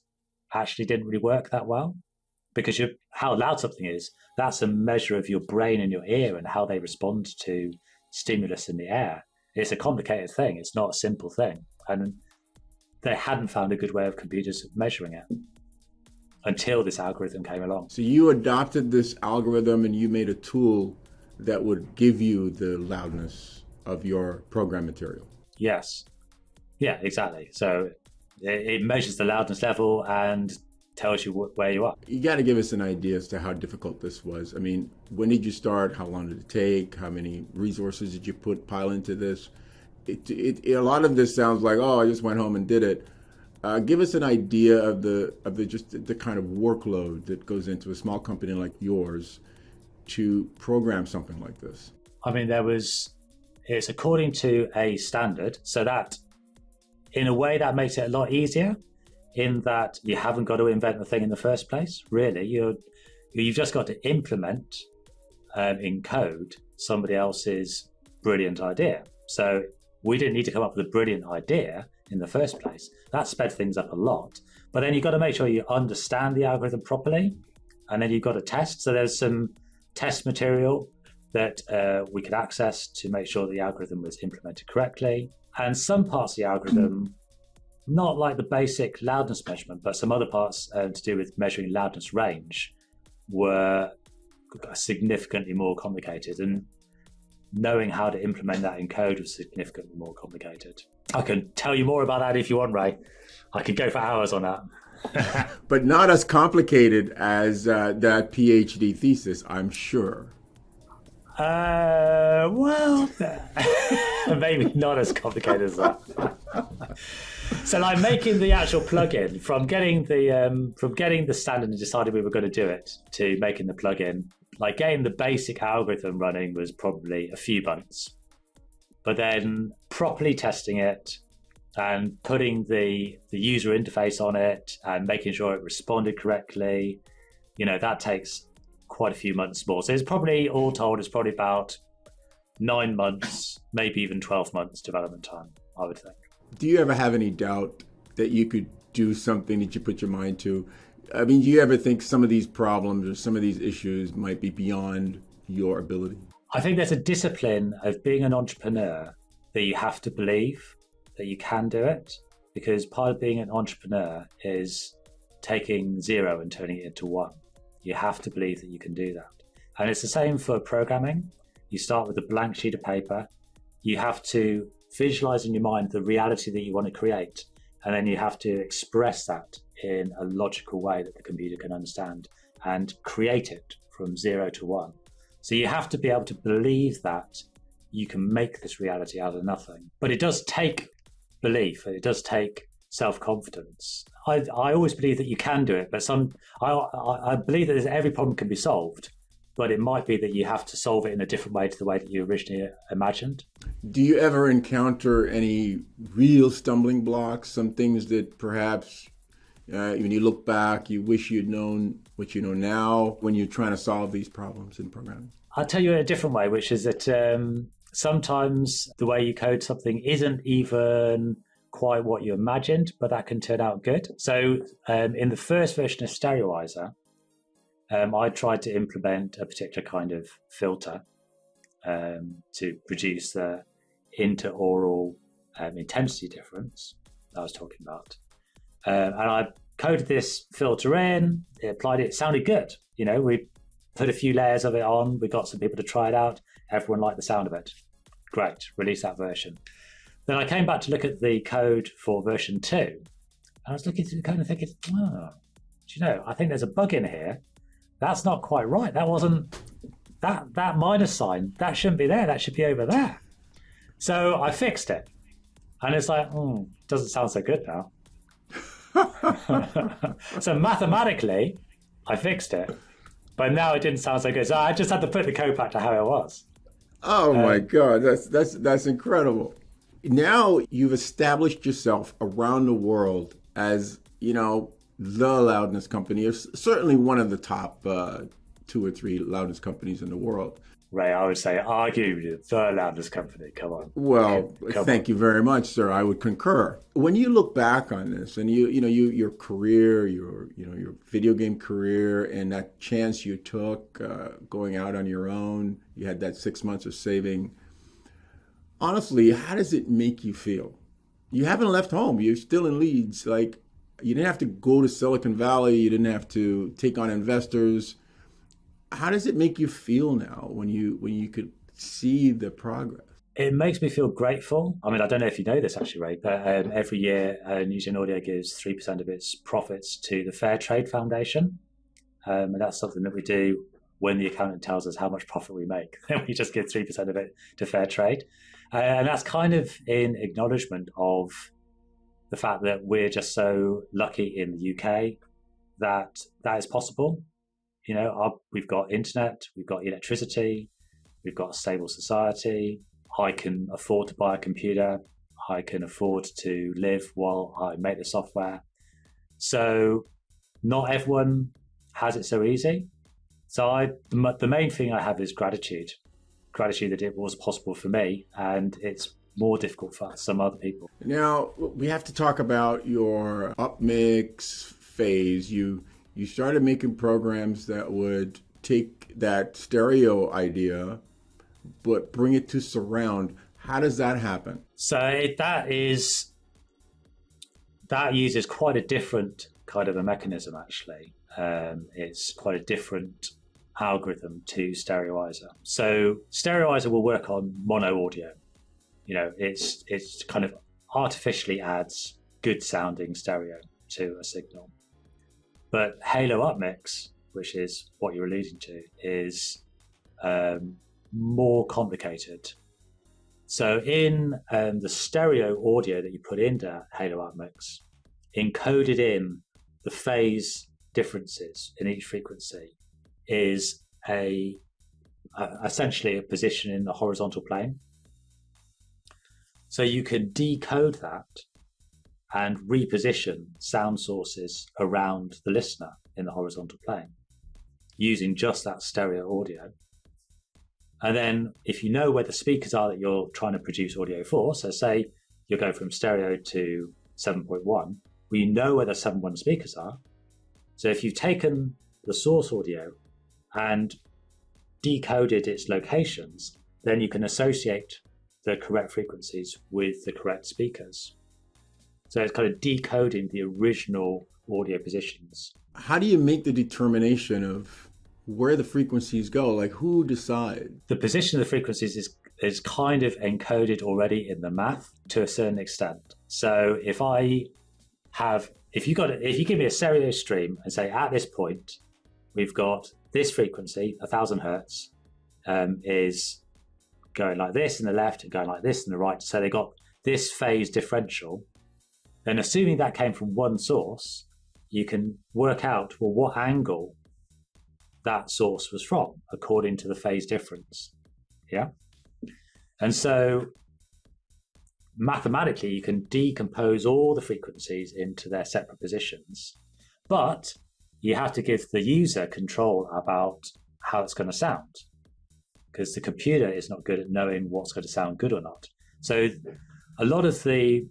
actually didn't really work that well. Because how loud something is, that's a measure of your brain and your ear and how they respond to stimulus in the air. It's a complicated thing. It's not a simple thing. And they hadn't found a good way of computers measuring it until this algorithm came along. So you adopted this algorithm and you made a tool that would give you the loudness of your program material. Yes. Yeah, exactly. So it measures the loudness level and tells you where you are. You got to give us an idea as to how difficult this was. I mean, when did you start? How long did it take? How many resources did you pile into this? A lot of this sounds like, oh, I just went home and did it. Give us an idea of the kind of workload that goes into a small company like yours to program something like this. I mean, it's according to a standard, so that in a way that makes it a lot easier, in that you haven't got to invent the thing in the first place, really. You've just got to implement in code somebody else's brilliant idea. So we didn't need to come up with a brilliant idea in the first place. That sped things up a lot. But then you've got to make sure you understand the algorithm properly, and then you've got to test. So there's some test material that we could access to make sure the algorithm was implemented correctly. And some parts of the algorithm, not like the basic loudness measurement, but some other parts to do with measuring loudness range were significantly more complicated, and knowing how to implement that in code was significantly more complicated. I can tell you more about that if you want, Ray. I could go for hours on that. But not as complicated as that PhD thesis, I'm sure. Well, maybe not as complicated as that. So, like making the actual plugin from getting the standard and deciding we were going to do it to making the plugin, like getting the basic algorithm running was probably a few months. But then properly testing it and putting the user interface on it and making sure it responded correctly, that takes quite a few months more. So it's probably, all told, it's probably about 9 months, maybe even 12 months development time, I would think. Do you ever have any doubt that you could do something that you put your mind to? I mean, do you ever think some of these problems or some of these issues might be beyond your ability? I think there's a discipline of being an entrepreneur that you have to believe that you can do it, because part of being an entrepreneur is taking 0 and turning it into 1. You have to believe that you can do that. And it's the same for programming. You start with a blank sheet of paper. You have to visualize in your mind the reality that you want to create. And then you have to express that in a logical way that the computer can understand and create it from 0 to 1. So you have to be able to believe that you can make this reality out of nothing. But it does take belief. It does take self-confidence. I always believe that you can do it, but I believe that every problem can be solved, but it might be that you have to solve it in a different way to the way that you originally imagined. Do you ever encounter any real stumbling blocks, some things that perhaps when you look back, you wish you'd known what you know now when you're trying to solve these problems in programming? I'll tell you in a different way, which is that sometimes the way you code something isn't even quite what you imagined, but that can turn out good. So in the first version of Stereoizer, I tried to implement a particular kind of filter to produce the interaural intensity difference that I was talking about. And I coded this filter in, it applied it sounded good. We put a few layers of it on, we got some people to try it out, everyone liked the sound of it. Great, release that version. Then I came back to look at the code for version 2, and I was looking through the code and thinking, I think there's a bug in here. That's not quite right. That wasn't, that minus sign, that shouldn't be there. That should be over there. So I fixed it. And it's like, doesn't sound so good now. So mathematically, I fixed it. But now it didn't sound so good. So I just had to put the code back to how it was. Oh my God, that's incredible. Now you've established yourself around the world as, the loudness company, or certainly one of the top 2 or 3 loudness companies in the world. Ray, I would say arguably the loudness company. Come on. Well, thank you very much, sir. I would concur. When you look back on this, and your career, your video game career, and that chance you took going out on your own, you had that 6 months of saving. Honestly, how does it make you feel? You haven't left home. You're still in Leeds. Like, you didn't have to go to Silicon Valley. You didn't have to take on investors. How does it make you feel now when you could see the progress? It makes me feel grateful. I mean, I don't know if you know this actually, Ray, but every year NUGEN Audio gives 3% of its profits to the Fair Trade Foundation. And that's something that we do when the accountant tells us how much profit we make. We just give 3% of it to fair trade. And that's kind of in acknowledgement of the fact that we're just so lucky in the UK that is possible. We've got internet, we've got electricity, we've got a stable society. I can afford to buy a computer. I can afford to live while I make the software. So not everyone has it so easy. So the main thing I have is gratitude that it was possible for me, and it's more difficult for some other people. Now, we have to talk about your upmix phase. You started making programs that would take that stereo idea, but bring it to surround. How does that happen? So that uses quite a different kind of a mechanism, actually. It's quite a different algorithm to Stereoizer. So Stereoizer will work on mono audio. It's kind of artificially adds good sounding stereo to a signal. But Halo Upmix, which is what you're alluding to, is more complicated. So in the stereo audio that you put into Halo Upmix, encoded in the phase differences in each frequency is essentially a position in the horizontal plane. So you can decode that and reposition sound sources around the listener in the horizontal plane using just that stereo audio. And then if you know where the speakers are that you're trying to produce audio for, so say you're going from stereo to 7.1, well, you know where the 7.1 speakers are. So if you've taken the source audio and decoded its locations, then you can associate the correct frequencies with the correct speakers. So it's kind of decoding the original audio positions. How do you make the determination of where the frequencies go? Like, who decides? The position of the frequencies is kind of encoded already in the math to a certain extent. So if you give me a stereo stream and say at this point we've got this frequency, 1,000 hertz, is going like this in the left and going like this in the right. So they got this phase differential. Then assuming that came from one source, you can work out, well, what angle that source was from according to the phase difference. Yeah. And so mathematically, you can decompose all the frequencies into their separate positions, but you have to give the user control about how it's going to sound, because the computer is not good at knowing what's going to sound good or not. So a lot of the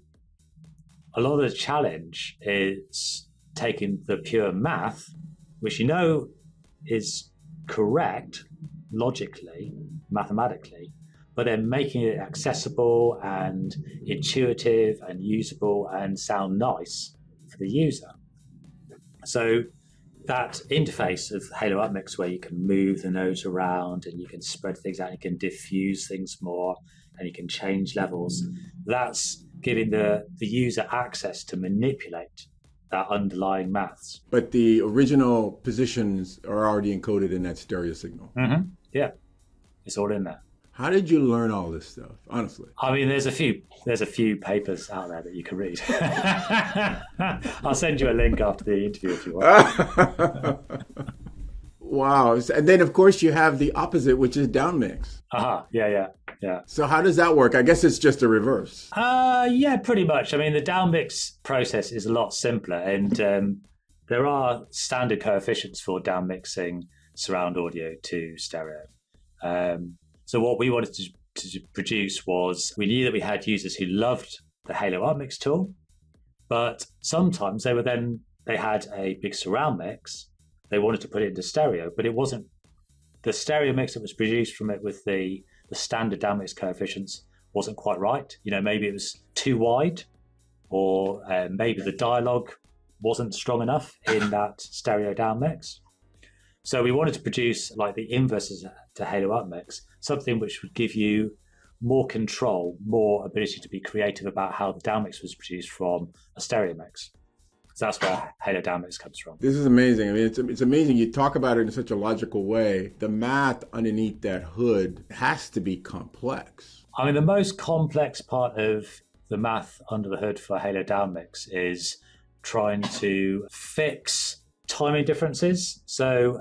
challenge is taking the pure math, which you know is correct logically, mathematically, but then making it accessible and intuitive and usable and sound nice for the user. So that interface of Halo Upmix, where you can move the nodes around and you can spread things out, you can diffuse things more, and you can change levels, that's giving the user access to manipulate that underlying maths. But the original positions are already encoded in that stereo signal. Mm-hmm. Yeah, it's all in there. How did you learn all this stuff, honestly? I mean, there's a few papers out there that you can read. I'll send you a link after the interview if you want. Wow. And then, of course, you have the opposite, which is downmix. Yeah. So how does that work? I guess it's just a reverse. Yeah, pretty much. I mean, the downmix process is a lot simpler, and there are standard coefficients for downmixing surround audio to stereo. So what we wanted to produce was, we knew that we had users who loved the Halo Upmix tool, but sometimes they had a big surround mix. They wanted to put it into stereo, but it wasn't the stereo mix that was produced from it with the standard downmix coefficients wasn't quite right. You know, maybe it was too wide, or maybe the dialogue wasn't strong enough in that stereo downmix. So we wanted to produce like the inverse to Halo Upmix, something which would give you more control, more ability to be creative about how the downmix was produced from a stereo mix. So that's where Halo Downmix comes from. This is amazing. I mean, it's amazing. You talk about it in such a logical way. The math underneath that hood has to be complex. I mean, the most complex part of the math under the hood for Halo Downmix is trying to fix timing differences. So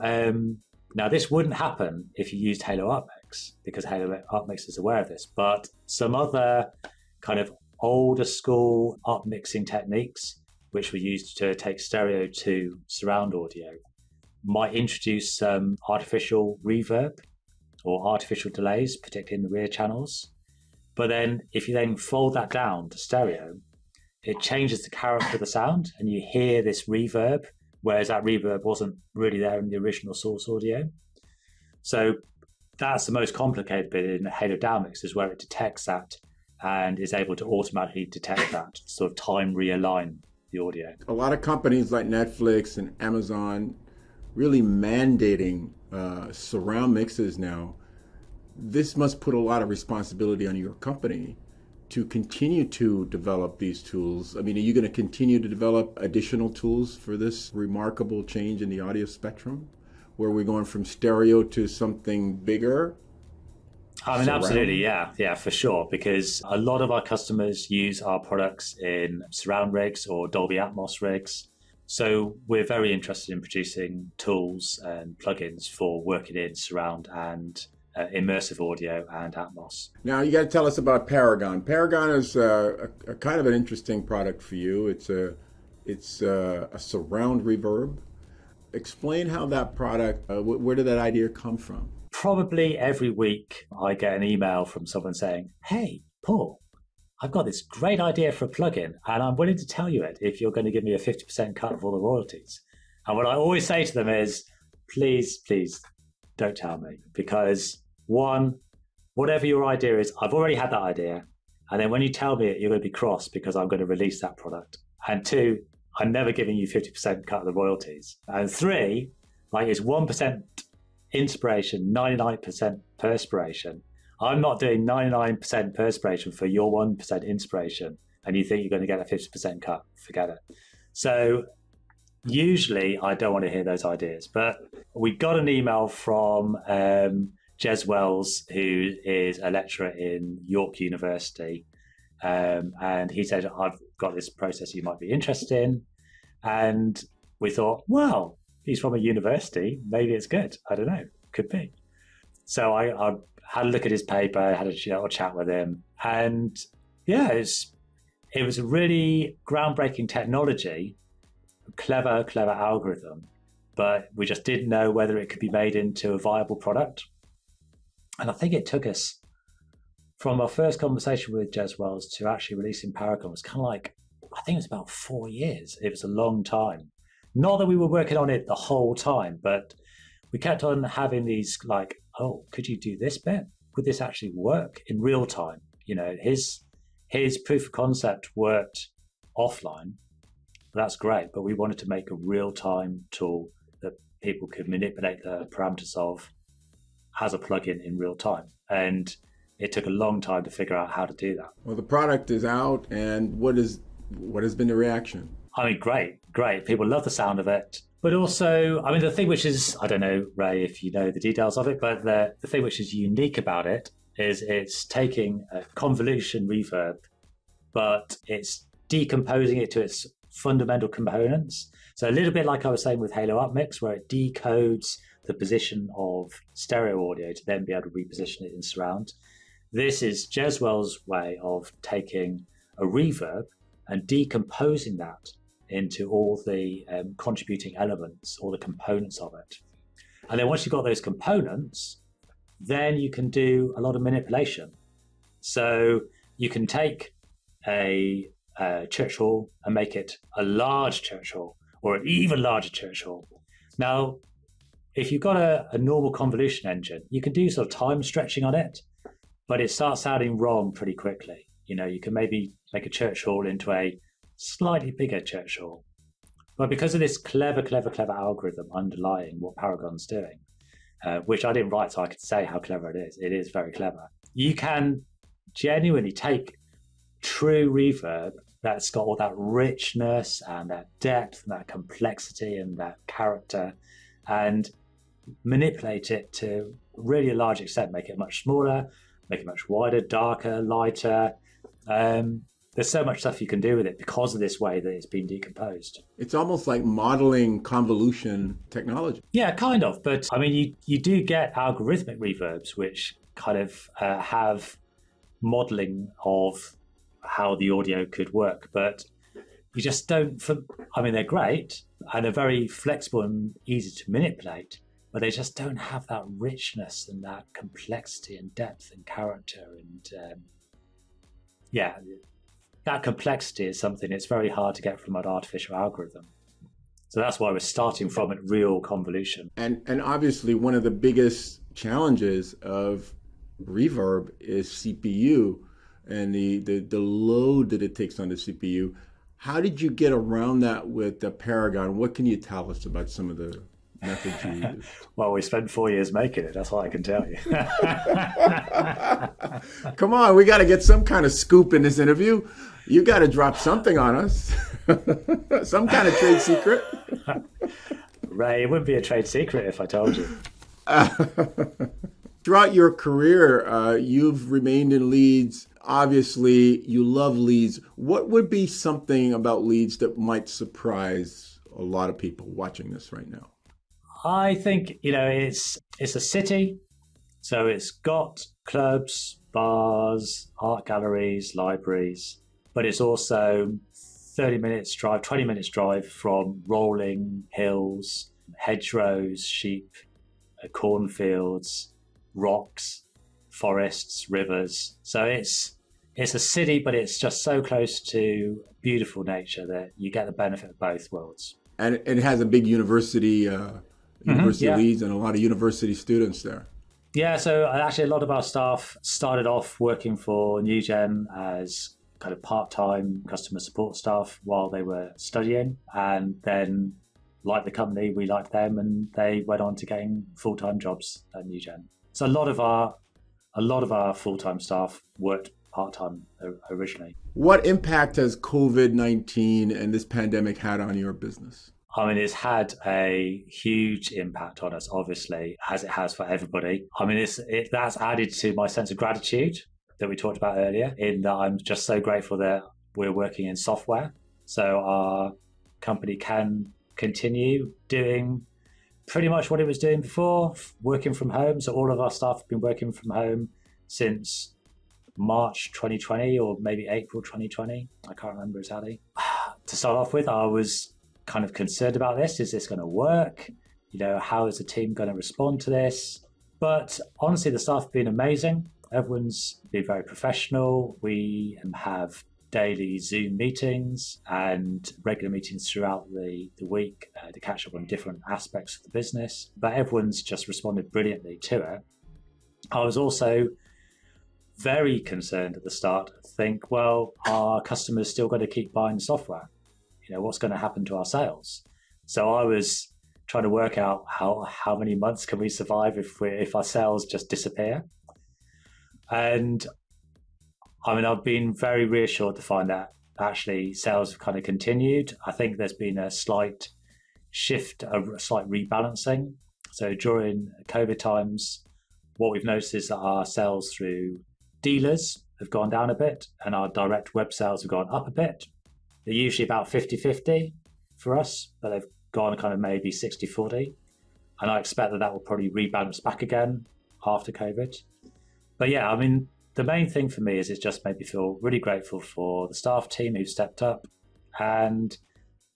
now this wouldn't happen if you used Halo Upmix, because Halo Upmix is aware of this, but some other kind of older school upmixing techniques, which were used to take stereo to surround audio, might introduce some artificial reverb or artificial delays, particularly in the rear channels. But then if you then fold that down to stereo, it changes the character of the sound and you hear this reverb, whereas that reverb wasn't really there in the original source audio. So that's the most complicated bit in Halo Downmix, is where it detects that and is able to automatically detect that, sort of time realign the audio. A lot of companies like Netflix and Amazon really mandating surround mixes now. This must put a lot of responsibility on your company to continue to develop these tools. I mean, are you going to continue to develop additional tools for this remarkable change in the audio spectrum, where we're going from stereo to something bigger? I mean, absolutely, yeah, for sure. Because a lot of our customers use our products in surround rigs or Dolby Atmos rigs. So we're very interested in producing tools and plugins for working in surround and immersive audio and Atmos. Now, you got to tell us about Paragon. Paragon is a kind of an interesting product for you. It's a surround reverb. Explain how that product, where did that idea come from? Probably every week I get an email from someone saying, "Hey, Paul, I've got this great idea for a plugin and I'm willing to tell you it if you're going to give me a 50% cut of all the royalties." And what I always say to them is, please don't tell me, because one, whatever your idea is, I've already had that idea. And then when you tell me it, you're going to be cross because I'm going to release that product. And two, I'm never giving you 50% cut of the royalties. And three, like it's 1% inspiration, 99% perspiration. I'm not doing 99% perspiration for your 1% inspiration. And you think you're going to get a 50% cut, forget it. So usually I don't want to hear those ideas. But we got an email from Jez Wells, who is a lecturer in York University. And he said, I've got this process you might be interested in. And we thought, well, he's from a university. Maybe it's good. I don't know. Could be. So I had a look at his paper, had a chat with him. And yeah, it was a really groundbreaking technology, clever algorithm, but we just didn't know whether it could be made into a viable product. And I think it took us from our first conversation with Jez Wells to actually releasing Paragon was kind of like, I think it was about 4 years. It was a long time. Not that we were working on it the whole time, but we kept on having these like, oh, could you do this bit? Would this actually work in real time? You know, his proof of concept worked offline. That's great, but we wanted to make a real-time tool that people could manipulate the parameters of as a plugin in real time. And it took a long time to figure out how to do that. Well, the product is out, and what has been the reaction? I mean, great. People love the sound of it. But also, I mean, the thing which is, I don't know, Ray, if you know the details of it, but the thing which is unique about it is it's taking a convolution reverb, but it's decomposing it to its fundamental components. So a little bit like I was saying with Halo Upmix, where it decodes the position of stereo audio to then be able to reposition it in surround. This is Jez Wells' way of taking a reverb and decomposing that into all the contributing elements, all the components of it. And then once you've got those components, then you can do a lot of manipulation. So you can take a church hall and make it a large church hall or an even larger church hall. Now, if you've got a normal convolution engine, you can do sort of time stretching on it, but it starts sounding wrong pretty quickly. You know, you can maybe make a church hall into a slightly bigger church hall. But because of this clever algorithm underlying what Paragon's doing, which I didn't write so I could say how clever it is very clever, you can genuinely take true reverb that's got all that richness and that depth and that complexity and that character and manipulate it to really a large extent, make it much smaller, make it much wider, darker, lighter. There's so much stuff you can do with it because of this way that it's been decomposed. It's almost like modeling convolution technology. Yeah, kind of. But I mean, you do get algorithmic reverbs, which kind of have modeling of how the audio could work. But you just don't, I mean, they're great and they're very flexible and easy to manipulate, but they just don't have that richness and that complexity and depth and character. And yeah, that complexity is something it's very hard to get from an artificial algorithm. So that's why we're starting from a real convolution. And obviously one of the biggest challenges of reverb is CPU and the load that it takes on the CPU. How did you get around that with the Paragon? What can you tell us about some of the methods you use? Well, we spent 4 years making it. That's all I can tell you. Come on, we got to get some kind of scoop in this interview. You got to drop something on us. Some kind of trade secret. Ray, it wouldn't be a trade secret if I told you. Throughout your career, you've remained in leads. Obviously, you love leads. What would be something about leads that might surprise a lot of people watching this right now? I think, it's a city. So it's got clubs, bars, art galleries, libraries, but it's also 30 minutes drive, 20 minutes drive from rolling hills, hedgerows, sheep, cornfields, rocks, forests, rivers. So it's a city, but it's just so close to beautiful nature that you get the benefit of both worlds. And it has a big university Yeah. leads and a lot of university students there. Yeah, so actually a lot of our staff started off working for NUGEN as kind of part-time customer support staff while they were studying, and then like the company, we liked them, and they went on to getting full-time jobs at NUGEN. So a lot of our full-time staff worked part-time originally. What impact has COVID-19 and this pandemic had on your business? I mean, it's had a huge impact on us, obviously, as it has for everybody. I mean, that's added to my sense of gratitude that we talked about earlier, in that I'm just so grateful that we're working in software. So our company can continue doing pretty much what it was doing before, working from home. So all of our staff have been working from home since March 2020 or maybe April 2020. I can't remember exactly. To start off with, I was kind of concerned about this. Is this going to work? You know, how is the team going to respond to this? But honestly, the staff have been amazing. Everyone's been very professional. We have daily Zoom meetings and regular meetings throughout the week to catch up on different aspects of the business. But everyone's just responded brilliantly to it. I was also very concerned at the start, think, well, our customers still got to keep buying software. You know, what's going to happen to our sales? So I was trying to work out how many months can we survive if our sales just disappear. And I mean, I've been very reassured to find that actually sales have kind of continued. I think there's been a slight shift, a slight rebalancing. So during COVID times, what we've noticed is that our sales through dealers have gone down a bit and our direct web sales have gone up a bit. They're usually about 50-50 for us, but they've gone kind of maybe 60-40. And I expect that will probably rebalance back again after COVID. But yeah, I mean, the main thing for me is it's just made me feel really grateful for the staff team who stepped up, and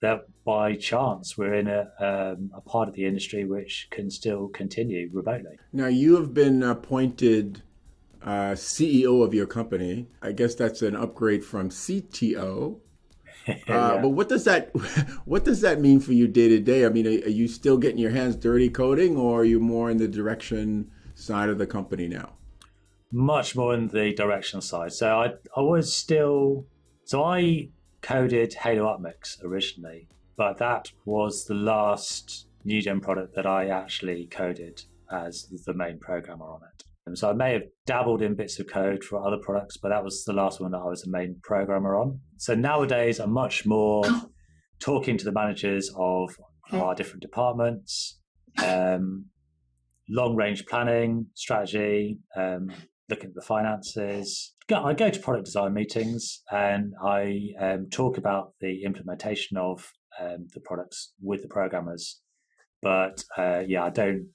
that by chance we're in a part of the industry which can still continue remotely. Now, you have been appointed CEO of your company. I guess that's an upgrade from CTO. Yeah. But what does that mean for you day to day? I mean, are you still getting your hands dirty coding, or are you more in the direction side of the company now? Much more in the direction side. So I coded Halo Upmix originally, but that was the last NUGEN product that I actually coded as the main programmer on it. And so I may have dabbled in bits of code for other products, but that was the last one that I was the main programmer on. So nowadays I'm much more talking to the managers of our different departments, long range planning, strategy, looking at the finances. I go to product design meetings and I talk about the implementation of the products with the programmers. But yeah, I don't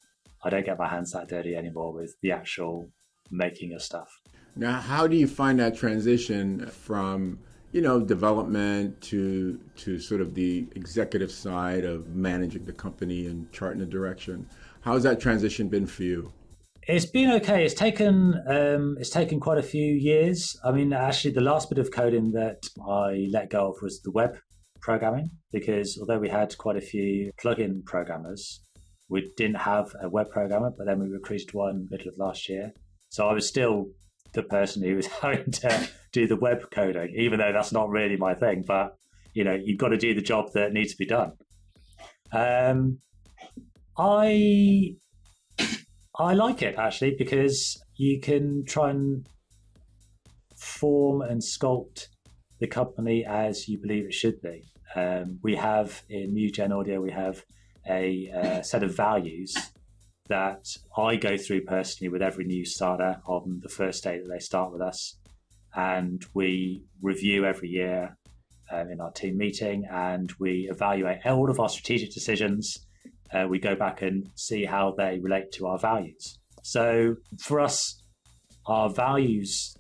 get my hands that dirty anymore with the actual making of stuff. Now, how do you find that transition from, development to sort of the executive side of managing the company and charting the direction? How's that transition been for you? It's been okay. It's taken quite a few years. I mean, actually, the last bit of coding that I let go of was the web programming, because although we had quite a few plugin programmers, we didn't have a web programmer, but then we recruited one middle of last year. So I was still the person who was having to do the web coding, even though that's not really my thing. But, you've got to do the job that needs to be done. I like it, actually, because you can try and form and sculpt the company as you believe it should be. We have in NUGEN Audio, we have a set of values that I go through personally with every new starter on the first day that they start with us. And we review every year in our team meeting, and we evaluate all of our strategic decisions. We go back and see how they relate to our values. So for us, our values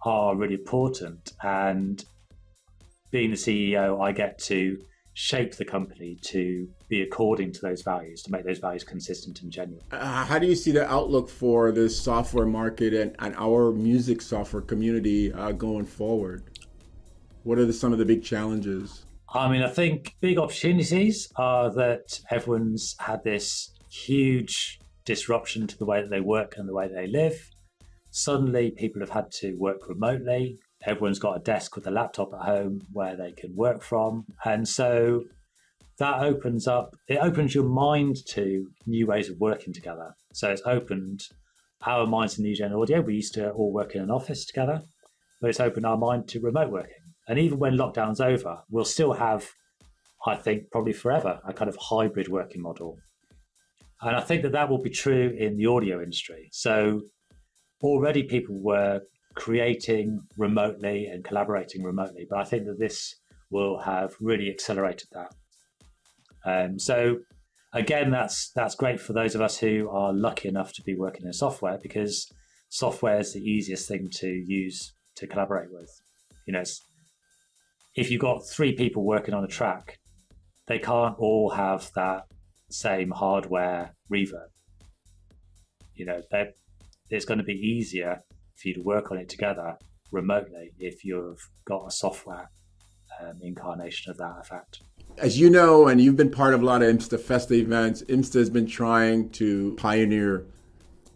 are really important. And being the CEO, I get to shape the company to be according to those values, to make those values consistent and genuine. How do you see the outlook for the software market and our music software community going forward? What are some of the big challenges? I mean, I think big opportunities are that everyone's had this huge disruption to the way that they work and the way that they live. Suddenly, people have had to work remotely. Everyone's got a desk with a laptop at home where they can work from. And so that opens your mind to new ways of working together. So it's opened our minds in NUGEN Audio. We used to all work in an office together, but it's opened our mind to remote working. And even when lockdown's over, we'll still have, I think, probably forever, a kind of hybrid working model. And I think that will be true in the audio industry. So already people were creating remotely and collaborating remotely, but I think that this will have really accelerated that. So again, that's great for those of us who are lucky enough to be working in software, because software is the easiest thing to use to collaborate with. If you've got 3 people working on a track, they can't all have that same hardware reverb. It's going to be easier for you to work on it together remotely if you've got a software incarnation of that effect. As you know, and you've been part of a lot of IMSTA FESTA events, IMSTA has been trying to pioneer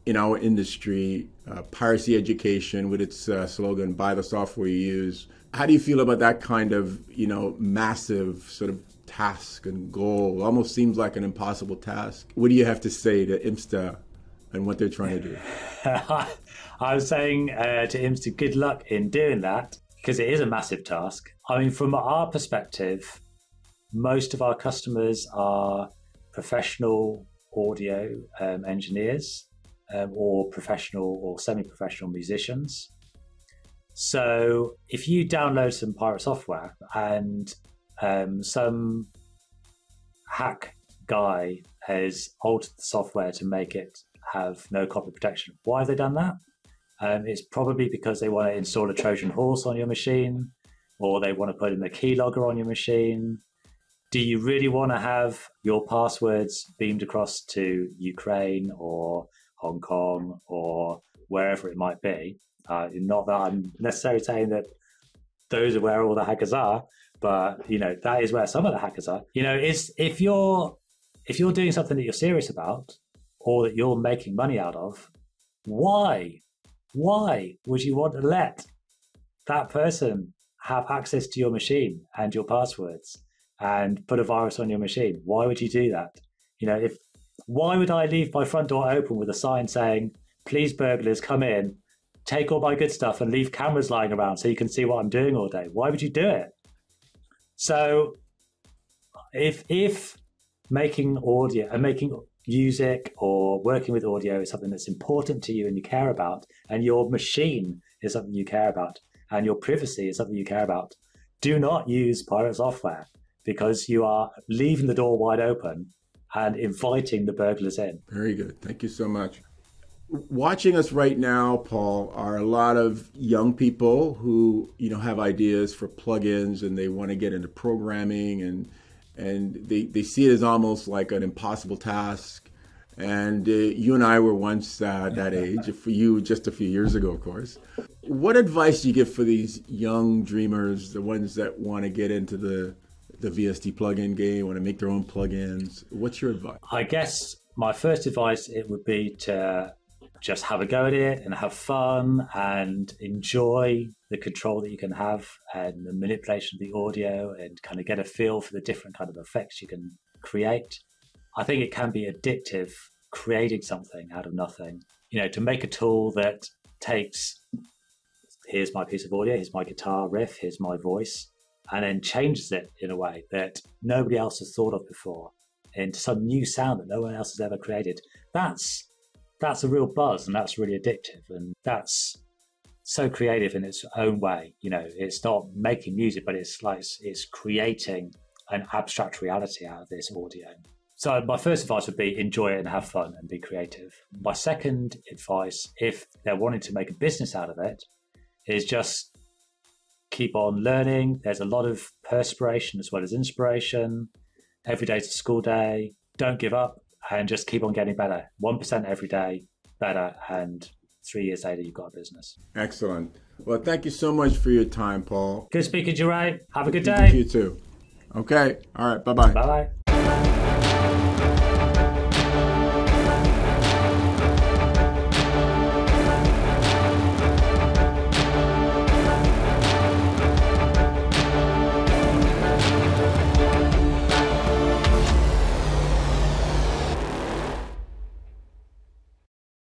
in our industry piracy education with its slogan, buy the software you use. How do you feel about that kind of, massive sort of task and goal? It almost seems like an impossible task. What do you have to say to IMSTA and what they're trying to do? I was saying to IMSTA, good luck in doing that, because it is a massive task. I mean, from our perspective, most of our customers are professional audio engineers or professional or semi-professional musicians. So if you download some pirate software and some hack guy has altered the software to make it have no copy protection, why have they done that? It's probably because they want to install a Trojan horse on your machine, or they want to put in a keylogger on your machine. Do you really want to have your passwords beamed across to Ukraine or Hong Kong or wherever it might be? Not that I'm necessarily saying that those are where all the hackers are, but that is where some of the hackers are. If you're doing something that you're serious about or that you're making money out of, why would you want to let that person have access to your machine and your passwords and put a virus on your machine? Why would you do that? Why would I leave my front door open with a sign saying, please burglars, come in, take all my good stuff and leave cameras lying around so you can see what I'm doing all day? Why would you do it? So if making audio and making music or working with audio is something that's important to you and you care about, and your machine is something you care about, and your privacy is something you care about, do not use pirate software, because you are leaving the door wide open and inviting the burglars in. Very good. Thank you so much. Watching us right now, Paul, are a lot of young people who, have ideas for plugins and they want to get into programming, and they see it as almost like an impossible task. And you and I were once that age, for you just a few years ago, of course. What advice do you give for these young dreamers, the ones that want to get into the VST plugin game, want to make their own plugins? What's your advice? I guess my first advice, it would be to just have a go at it and have fun and enjoy the control that you can have and the manipulation of the audio and kind of get a feel for the different kind of effects you can create. I think it can be addictive creating something out of nothing. To make a tool that takes, here's my piece of audio, here's my guitar riff, here's my voice, and then changes it in a way that nobody else has thought of before into some new sound that no one else has ever created. That's a real buzz, and that's really addictive, and that's so creative in its own way. It's not making music, but it's creating an abstract reality out of this audio. So my first advice would be enjoy it and have fun and be creative. My second advice, if they're wanting to make a business out of it, is just keep on learning. There's a lot of perspiration as well as inspiration. Every day's a school day. Don't give up and just keep on getting better. 1% every day, better, and 3 years later, you've got a business. Excellent. Well, thank you so much for your time, Paul. Good speaking to you, Ray. Have a good day. You too. Okay. All right. Bye-bye. Bye-bye.